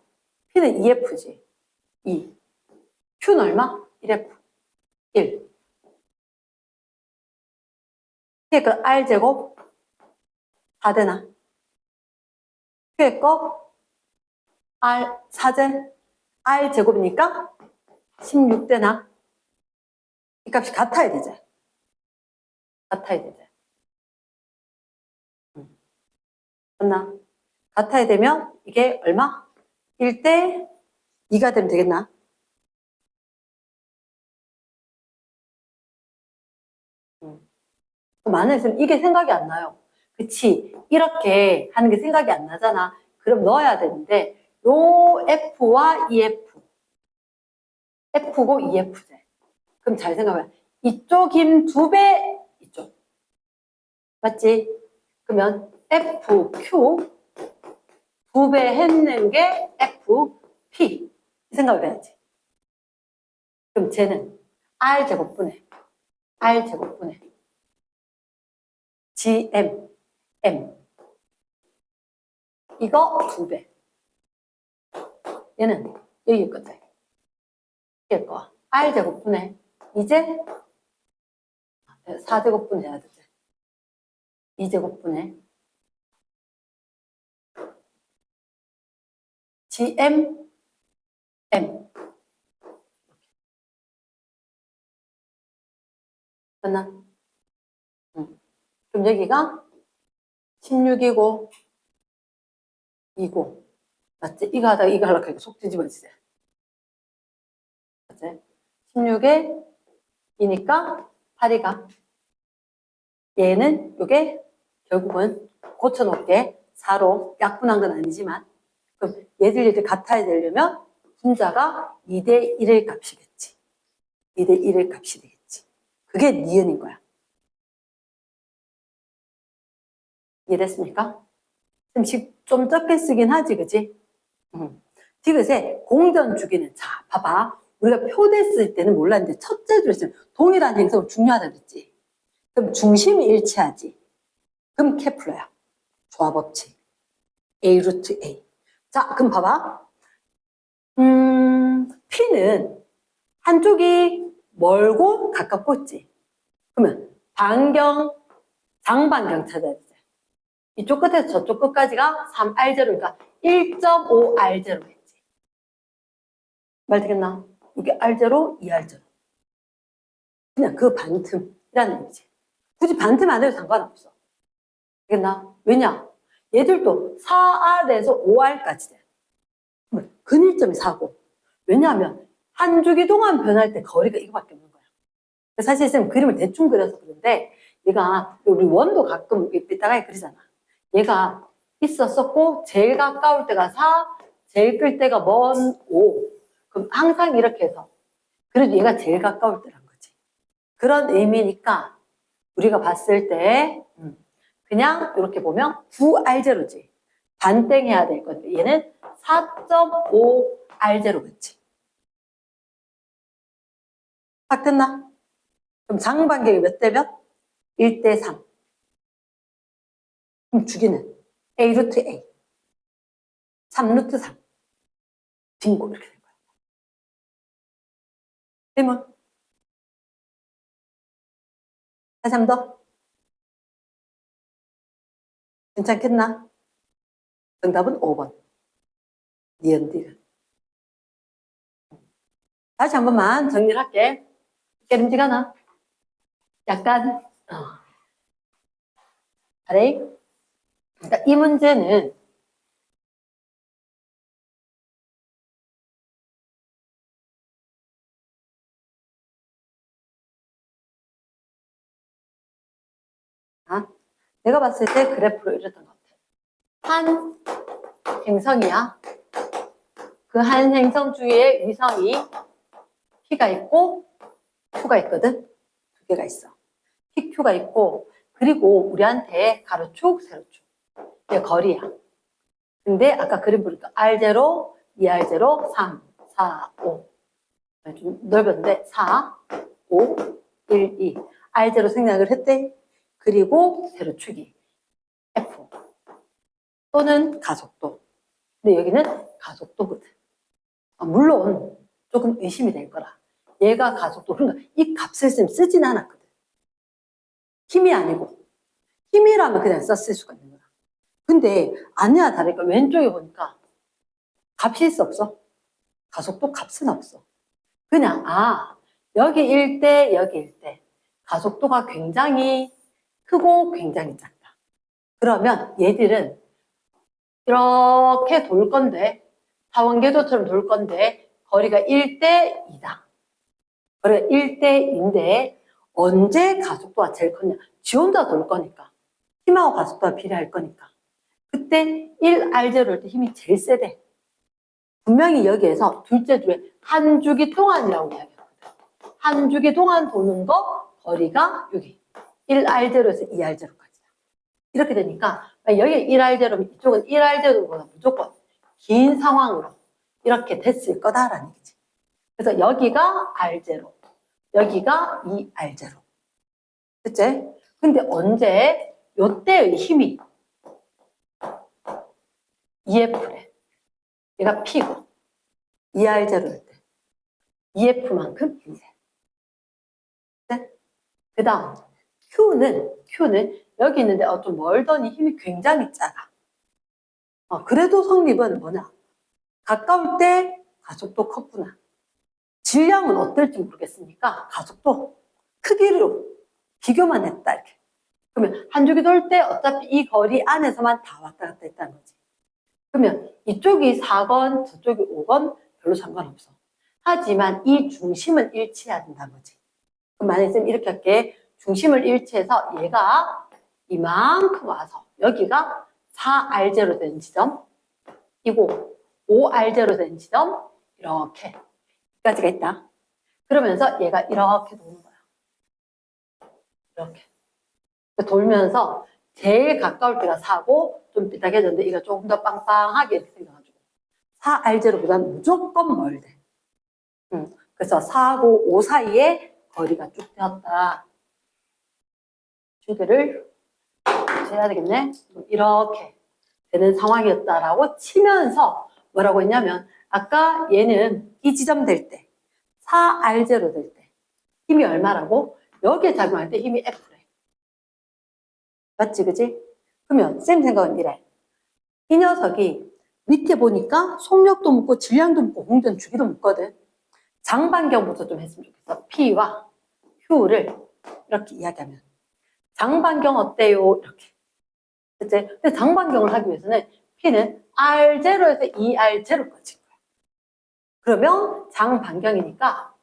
P는 2F지. 2. Q는 얼마? 1F. 1. P의 그 R제곱 4되나? Q의 거 R 4제 R제곱이니까 16되나? 이 값이 같아야 되지. 같아야 되지. 맞나? 같아야 되면 이게 얼마? 1대 2가 되면 되겠나? 많은 애들은 이게 생각이 안 나요. 그치? 이렇게 하는 게 생각이 안 나잖아. 그럼 넣어야 되는데 요 F와 EF F고 EF제. 그럼 잘 생각해. 이쪽 힘 2배 이쪽. 맞지? 그러면 FQ 2배 했는 게 FP 이 생각을 해야지. 그럼 쟤는 R제곱분의 GM M 이거 2배. 얘는 여기 있거든. 이게 거 R제곱분의 이제 4제곱분 해야 되지. 2제곱분의 GM M 맞나? 그럼 여기가 16이고 2고 맞지? 이거 하다가 이거 하려고 하니까 속 뒤집어지지. 맞지? 16에 2니까 8이가 얘는 요게 결국은 고쳐놓을게 4로 약분한 건 아니지만 그럼 얘들 같아야 되려면 분자가 2대 1의 값이겠지. 2대 1의 값이 되겠지. 그게 니은인 거야. 이해됐습니까? 좀 적게 쓰긴 하지, 그지? 디귿에 공전 주기는, 자, 봐봐. 우리가 표대 쓸 때는 몰랐는데, 첫째 줄에 쓰면 동일한 행성은 중요하다고 그랬지. 그럼 중심이 일치하지. 그럼 케플러야. 조합법칙. A 루트 A. 자, 그럼 봐봐. P는 한쪽이 멀고 가깝고 있지. 그러면 장반경 찾아야 되지. 이쪽 끝에서 저쪽 끝까지가 3R0니까 1.5R0 했지. 말 되겠나? 이게 R0, 2R0. 그냥 그 반틈이라는 얘기지. 굳이 반틈 안 해도 상관없어. 되겠나? 왜냐? 얘들도 4R에서 5R까지 돼. 근일점이 4고. 왜냐하면 한 주기 동안 변할 때 거리가 이거밖에 없는 거야. 사실 쌤 그림을 대충 그려서 그런데 얘가 우리 원도 가끔 삐딱하게 그리잖아. 얘가 있었었고 제일 가까울 때가 4, 제일 끌 때가 먼 5. 그럼 항상 이렇게 해서 그래도 얘가 제일 가까울 때란 거지. 그런 의미니까 우리가 봤을 때 그냥 이렇게 보면 9R0지. 반땡 해야 될 건데 얘는 4.5R0겠지. 딱 됐나? 그럼 장반경이 몇 대 몇? 1대 3. 그럼 주기는 A 루트 A. 3 루트 3. 빙고 이렇게 된 거야. 질문. 다시 한 번 더. 괜찮겠나? 정답은 5번. 니은디은. 다시 한 번만 정리를 할게. 깨름지가 나. 약간 잘해. 그러니까 이 문제는 내가 봤을 때 그래프로 이랬던 것 같아. 한 행성이야. 그 한 행성 주위에 위성이 P가 있고 Q가 있거든. 두 개가 있어. P, Q가 있고 그리고 우리한테 가로축, 세로축. 이게 거리야. 근데 아까 그림 보니까 R0, 2R0, 3, 4, 5. 좀 넓었는데 4, 5, 1, 2. R0 생략을 했대. 그리고 세로축이 F. 또는 가속도. 근데 여기는 가속도거든. 물론 조금 의심이 될 거라. 얘가 가속도. 그러니까 이 값을 쓰진 않았거든. 힘이 아니고. 힘이라면 그냥 썼을 수가 있는 거야. 근데 아니야 다르니까 왼쪽에 보니까 값이 있어 없어? 가속도 값은 없어. 그냥 여기 1대 여기 1대 가속도가 굉장히 크고 굉장히 작다. 그러면 얘들은 이렇게 돌 건데 타원궤도처럼 돌 건데 거리가 1대 2다. 거리가 1대 2인데 언제 가속도가 제일 컸냐? 지 혼자 돌 거니까. 힘하고 가속도가 비례할 거니까. 그때 1R0일 때 힘이 제일 세대. 분명히 여기에서 둘째 줄에 한 주기 동안이라고 이야기하거든. 한 주기 동안 도는 거 거리가 여기 1R0에서 2R0까지다. 이렇게 되니까 여기 1R0면 이쪽은 1R0보다 무조건 긴 상황으로 이렇게 됐을 거다라는 얘기지. 그래서 여기가 R0, 여기가 2R0. 그치? 근데 언제 요때의 힘이 EF래. 얘가 P고 2R0일 때 EF만큼 힘이 돼. 네? 그 다음 Q는 여기 있는데 좀 멀더니 힘이 굉장히 작아. 그래도 성립은 뭐냐? 가까울 때 가속도 컸구나. 질량은 어떨지 모르겠으니까 가속도 크기로 비교만 했다 이렇게. 그러면 한 주기 돌 때 어차피 이 거리 안에서만 다 왔다 갔다 했다는 거지. 그러면 이쪽이 4건 저쪽이 5건 별로 상관없어. 하지만 이 중심은 일치해야 된다는 거지. 그럼 만약에 쌤 이렇게 할게. 중심을 일치해서 얘가 이만큼 와서 여기가 4R0 된 지점 이고 5R0 된 지점 이렇게 여기까지가 있다. 그러면서 얘가 이렇게 도는 거야. 이렇게 돌면서 제일 가까울 때가 4고 좀 삐딱해졌는데 이거 조금 더 빵빵하게 이렇게 생겨가지고 4R0보다는 무조건 멀대. 그래서 4하고 5 사이에 거리가 쭉 되었다. 주기를 해야 되겠네. 이렇게 되는 상황이었다라고 치면서 뭐라고 했냐면 아까 얘는 이 지점 될 때 4R0 될 때 힘이 얼마라고? 여기에 작용할 때 힘이 F래. 맞지 그지? 그러면 쌤 생각은 이래. 이 녀석이 밑에 보니까 속력도 묻고 질량도 묻고 공전 주기도 묻거든. 장반경부터 좀 했으면 좋겠어. P와 Q를 이렇게 이야기하면 장반경 어때요? 이렇게. 그치? 근데 장반경을 하기 위해서는 P는 R0에서 2R0까지 거야. 그러면 장반경이니까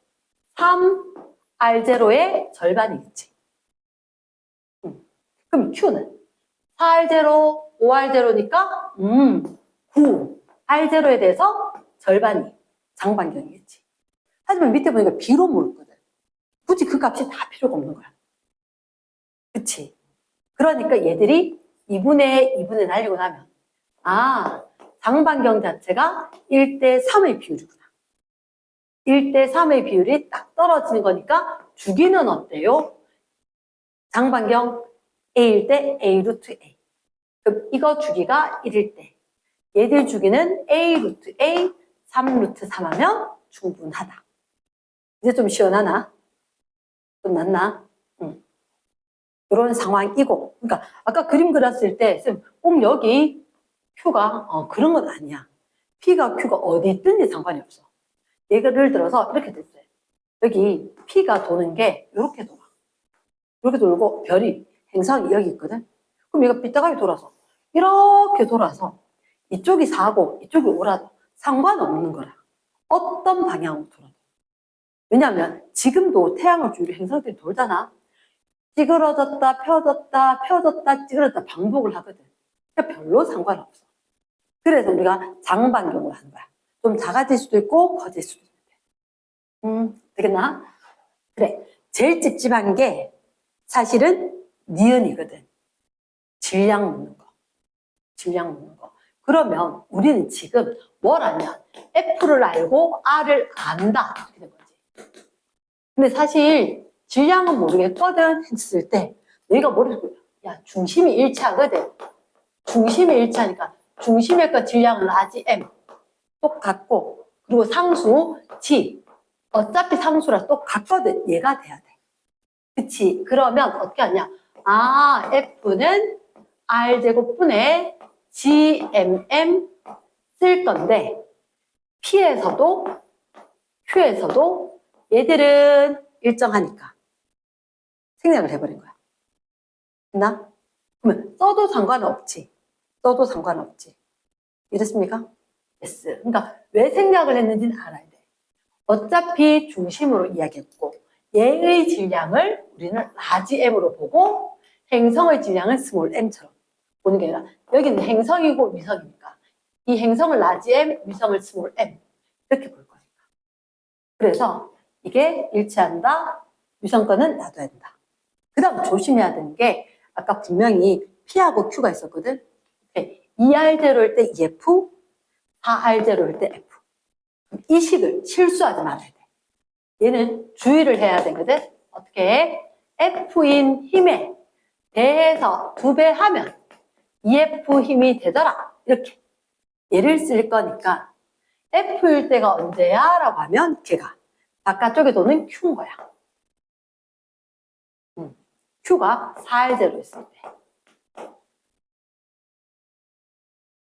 3R0의 절반이겠지. 그럼 Q는 4R0, 5R0니까 9. R0에 대해서 절반이 장반경이겠지. 하지만 밑에 보니까 B로 모르거든. 굳이 그 값이 다 필요가 없는 거야. 그치? 그러니까 얘들이 2분의 날리고 나면 장반경 자체가 1대3의 비율이구나. 1대3의 비율이 딱 떨어지는 거니까 주기는 어때요? 장반경 A일 때 A 루트 A. 그럼 이거 주기가 1일 때 얘들 주기는 A 루트 A 3 루트 3 하면 충분하다. 이제 좀 시원하나? 끝났나? 이런 상황이고, 그러니까 아까 그림 그렸을 때 꼭 여기 Q가 그런 건 아니야. P가 Q가 어디 있든지 상관이 없어. 예를 들어서 이렇게 됐어요. 여기 P가 도는 게 이렇게 돌아. 이렇게 돌고 별이 행성이 여기 있거든. 그럼 얘가 삐딱하게 돌아서 이렇게 돌아서 이쪽이 4고 이쪽이 5라도 상관없는 거라. 어떤 방향으로 돌아도. 왜냐하면 지금도 태양을 주위로 행성들이 돌잖아. 찌그러졌다 펴졌다 펴졌다 찌그러졌다 반복을 하거든. 그러니까 별로 상관없어. 그래서 우리가 장반경으로 하는 거야. 좀 작아질 수도 있고 커질 수도 있대. 되겠나? 그래. 제일 찝찝한 게 사실은 니은이거든. 질량 묻는 거. 질량 묻는 거. 그러면 우리는 지금 뭘 아냐? F를 알고 R을 안다. 이렇게 된 거지. 근데 사실 질량은 모르겠거든 했을 때 너희가 모르고 야 중심이 일치하거든. 중심이 일치하니까 중심의 거 질량은 라지 M 똑같고 그리고 상수 G 어차피 상수라 똑같거든. 얘가 돼야 돼. 그치? 그러면 어떻게 하냐? F는 R제곱분의 GMM 쓸 건데 P에서도 Q에서도 얘들은 일정하니까 생략을 해버린 거야. 됐나? 그러면 써도 상관없지. 써도 상관없지. 이랬습니까? yes. 그러니까 왜 생략을 했는지는 알아야 돼. 어차피 중심으로 이야기했고 얘의 질량을 우리는 라지 m으로 보고 행성의 질량을 스몰 m처럼 보는 게 아니라 여기는 행성이고 위성이니까 이 행성을 라지 m, 위성을 스몰 m 이렇게 볼 거니까. 그래서 이게 일치한다. 위성 거는 놔둬야 된다. 그 다음 조심해야 되는 게 아까 분명히 P하고 Q가 있었거든. 2R0일 때 EF, 4R0일 때 F. 이 식을 실수하지 말아야 돼. 얘는 주의를 해야 되거든. 어떻게 해? F인 힘에 대해서 2배 하면 EF 힘이 되더라. 이렇게 얘를 쓸 거니까 F일 때가 언제야? 라고 하면 걔가 바깥쪽에 도는 Q인 거야. Q가 4R0 있을 때.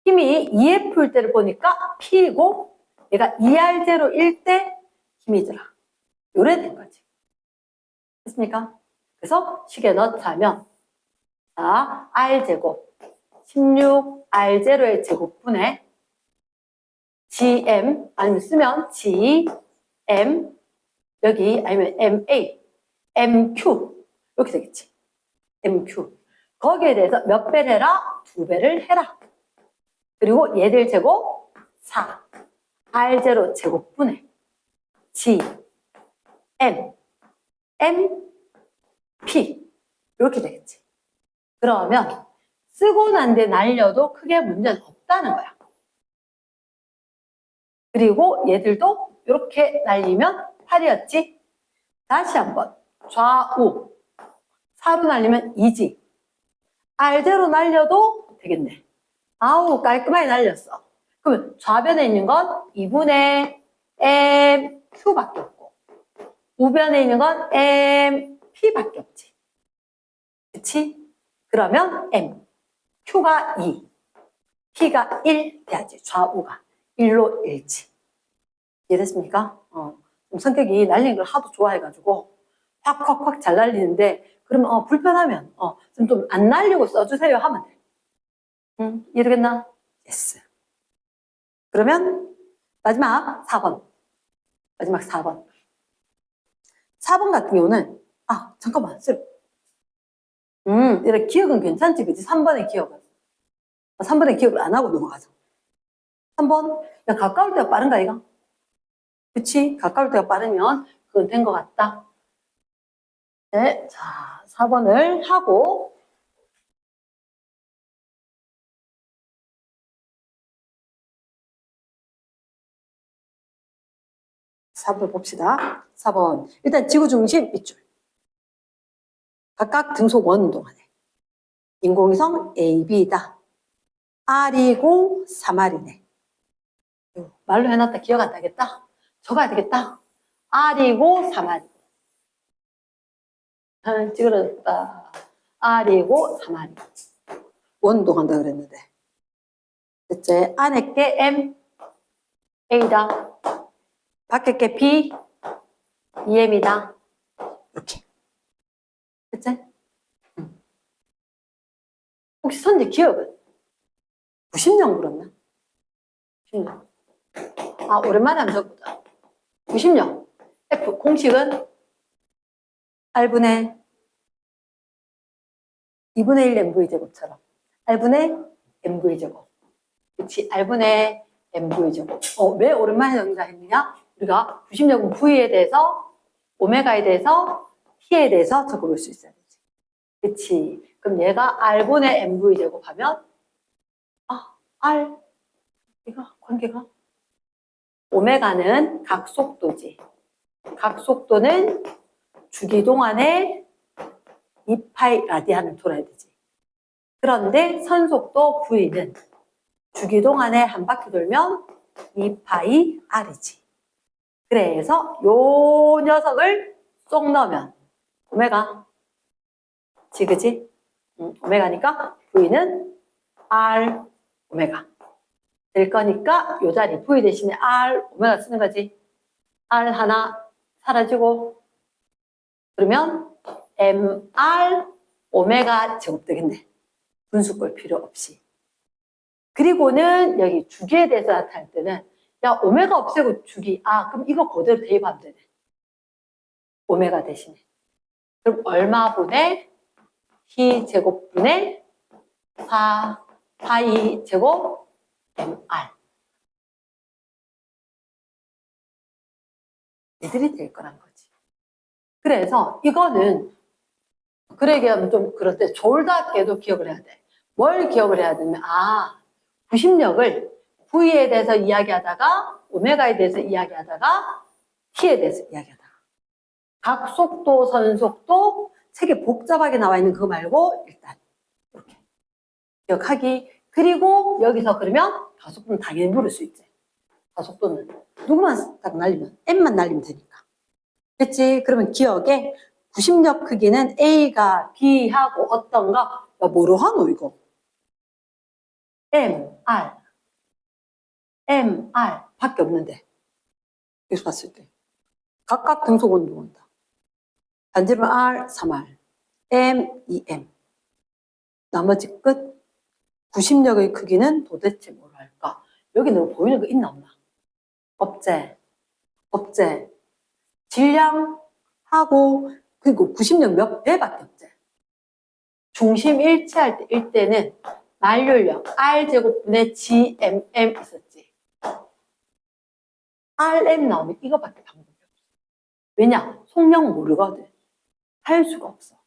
힘이 EF일 때를 보니까 P이고 얘가 2R0일 때 힘이 들어. 요래 된 거지. 됐습니까? 그래서 식에 넣자면 자, R제곱 16R0의 제곱분의 GM 아니면 쓰면 GM 여기 아니면 MA MQ 이렇게 되겠지. MQ 거기에 대해서 몇 배를 해라? 2배를 해라. 그리고 얘들 제곱 4 R0 제곱분의 G M M P 이렇게 되겠지. 그러면 쓰고 난 뒤에 날려도 크게 문제는 없다는 거야. 그리고 얘들도 이렇게 날리면 8이었지. 다시 한번 좌우 4로 날리면 2지. R대로 날려도 되겠네. 아우 깔끔하게 날렸어. 그러면 좌변에 있는 건 2분의 MQ밖에 없고 우변에 있는 건 MP밖에 없지. 그치? 그러면 M, Q가 2, P가 1 돼야지. 좌우가 1로 1지. 이해됐습니까? 좀 성격이 날리는 걸 하도 좋아해가지고 확확확 잘 날리는데 그러면 불편하면 좀 안 날리고 써주세요 하면 돼. 이해되겠나? yes. 그러면 마지막 4번. 마지막 4번. 4번 같은 경우는 잠깐만 쌤. 이렇게 기억은 괜찮지 그치? 3번의 기억은 3번에 기억을 안 하고 넘어가서. 3번, 야, 가까울 때가 빠른가, 이거? 그치? 가까울 때가 빠르면 그건 된 것 같다. 네, 자, 4번을 하고, 4번 봅시다. 4번. 일단 지구 중심 밑줄. 각각 등속 원운동하네. 인공위성 A, B다. R이고 3R이네. 말로 해놨다 기억 안 나겠다? 적어야 되겠다. R이고 3R. 찌그러졌다. R이고 3R. 원운동한다 그랬는데. 대체 안에 게 M, A다. 밖에 게 B, EM이다. 이렇게. 됐지? 혹시 선제 기억은? 90년 물었나? 90년. 아, 오랜만에 한번 적어보자. 90년. F 공식은 R분의 2분의 1 MV제곱처럼. R분의 MV제곱. 그치? R분의 MV제곱. 왜 오랜만에 정리가 했느냐? 우리가 90년은 V에 대해서, 오메가에 대해서, T에 대해서 적어볼 수 있어야 되지. 그치? 그럼 얘가 R분의 MV제곱 하면, R, 이거 관계가? 오메가는 각속도지. 각속도는 주기동안에 2파이 라디안을 돌아야 되지. 그런데 선속도 V는 주기동안에 한 바퀴 돌면 2파이 R이지. 그래서 요 녀석을 쏙 넣으면 오메가. 그치? 오메가니까 V는 R 오메가. 될 거니까 요 자리 V 대신에 R 오메가 쓰는 거지. R 하나 사라지고 그러면 MR 오메가 제곱 되겠네. 분수꼴 필요 없이. 그리고는 여기 주기에 대해서 나타날 때는 야 오메가 없애고 주기. 그럼 이거 그대로 대입하면 되네. 오메가 대신에. 그럼 얼마 분의 히 제곱분의 4 파이 제곱 MR. 애들이 될 거란 거지. 그래서 이거는 그래 얘기하면 좀 그런데 졸답게도 기억을 해야 돼. 뭘 기억을 해야 되냐면 구심력을 V에 대해서 이야기하다가 오메가에 대해서 이야기하다가 T에 대해서 이야기하다가 각속도, 선속도 책에 복잡하게 나와 있는 그거 말고 일단 이렇게 기억하기. 그리고 여기서 그러면 가속도는 당연히 물을 수 있지. 가속도는 누구만 딱 날리면 M만 날리면 되니까. 그치? 그러면 기억에 구심력 크기는 A가 B하고 어떤가? 야, 뭐로 하노 이거? MR 밖에 없는데 여기서 봤을 때 각각 등속 운동한다. 반지름 R 3R M 2M 나머지 끝. 구심력의 크기는 도대체 뭐로 할까? 여기 너 보이는 거 있나 없나? 없제 질량하고 그리고 구심력 몇 배밖에 없제. 중심 일치할 때 일대는 만류력 R제곱분의 GMM 있었지. RM 나오면 이거밖에 방법이 없어. 왜냐? 속력 모르거든. 할 수가 없어.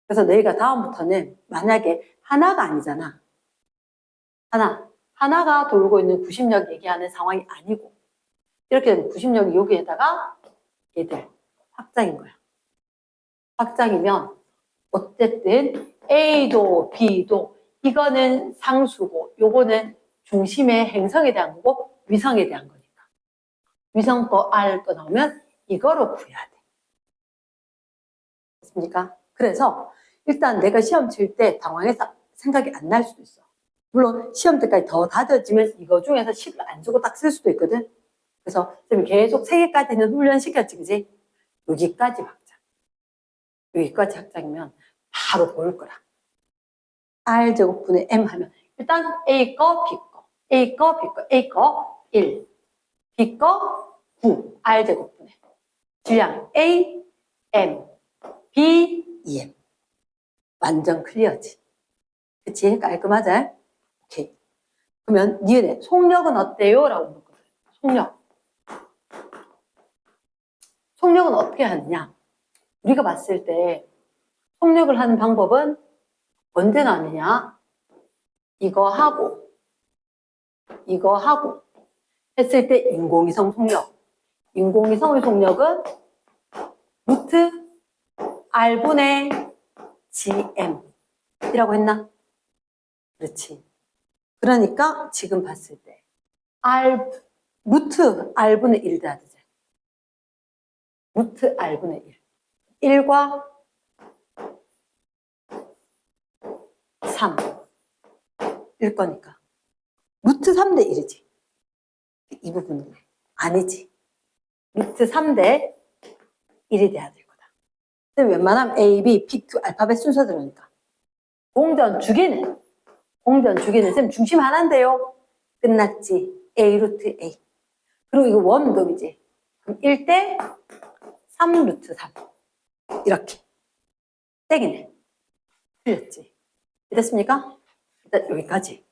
그래서 너희가 다음부터는 만약에 하나가 아니잖아. 하나가 돌고 있는 구심력 얘기하는 상황이 아니고 이렇게 되면 구심력이 여기에다가 얘들 확장인 거야. 확장이면 어쨌든 A도 B도 이거는 상수고 요거는 중심의 행성에 대한 거고 위성에 대한 거니까. 위성 거 R 거 나오면 이거로 구해야 돼. 됐습니까? 그래서 일단 내가 시험 칠 때 당황해서 생각이 안 날 수도 있어. 물론 시험 때까지 더 다져지면 이거 중에서 10을 안 주고 딱 쓸 수도 있거든. 그래서 지금 계속 3개까지는 훈련시켰지, 그지? 여기까지 확장. 여기까지 확장이면 바로 보일 거라. R제곱분의 M 하면 일단 A 거, B 거, A 거, B 거, A 거 1, B 거 9, R제곱분의 질량 A, M, B, EM 완전 클리어지. 그치? 깔끔하지? 그러면 니은의 속력은 어때요? 라고 물었거든. 속력. 속력은 어떻게 하느냐? 우리가 봤을 때 속력을 하는 방법은 언제나 하느냐? 이거 하고 했을 때 인공위성 속력. 인공위성의 속력은 루트 R분의 GM 이라고 했나? 그렇지. 그러니까 지금 봤을 때 루트 R분의 1 돼야 되지. 루트 R분의 1. 1과 3. 1 거니까. 루트 3대 1이지. 이 부분은 아니지. 루트 3대 1이 돼야 될 거다. 웬만하면 A, B, P, Q 알파벳 순서 들으니까. 공전 주기는 쌤 중심 하나인데요. 끝났지. A 루트 A. 그리고 이거 원음동이지. 그럼 1대 3 루트 3. 이렇게. 땡이네. 틀렸지. 됐습니까? 일단 여기까지.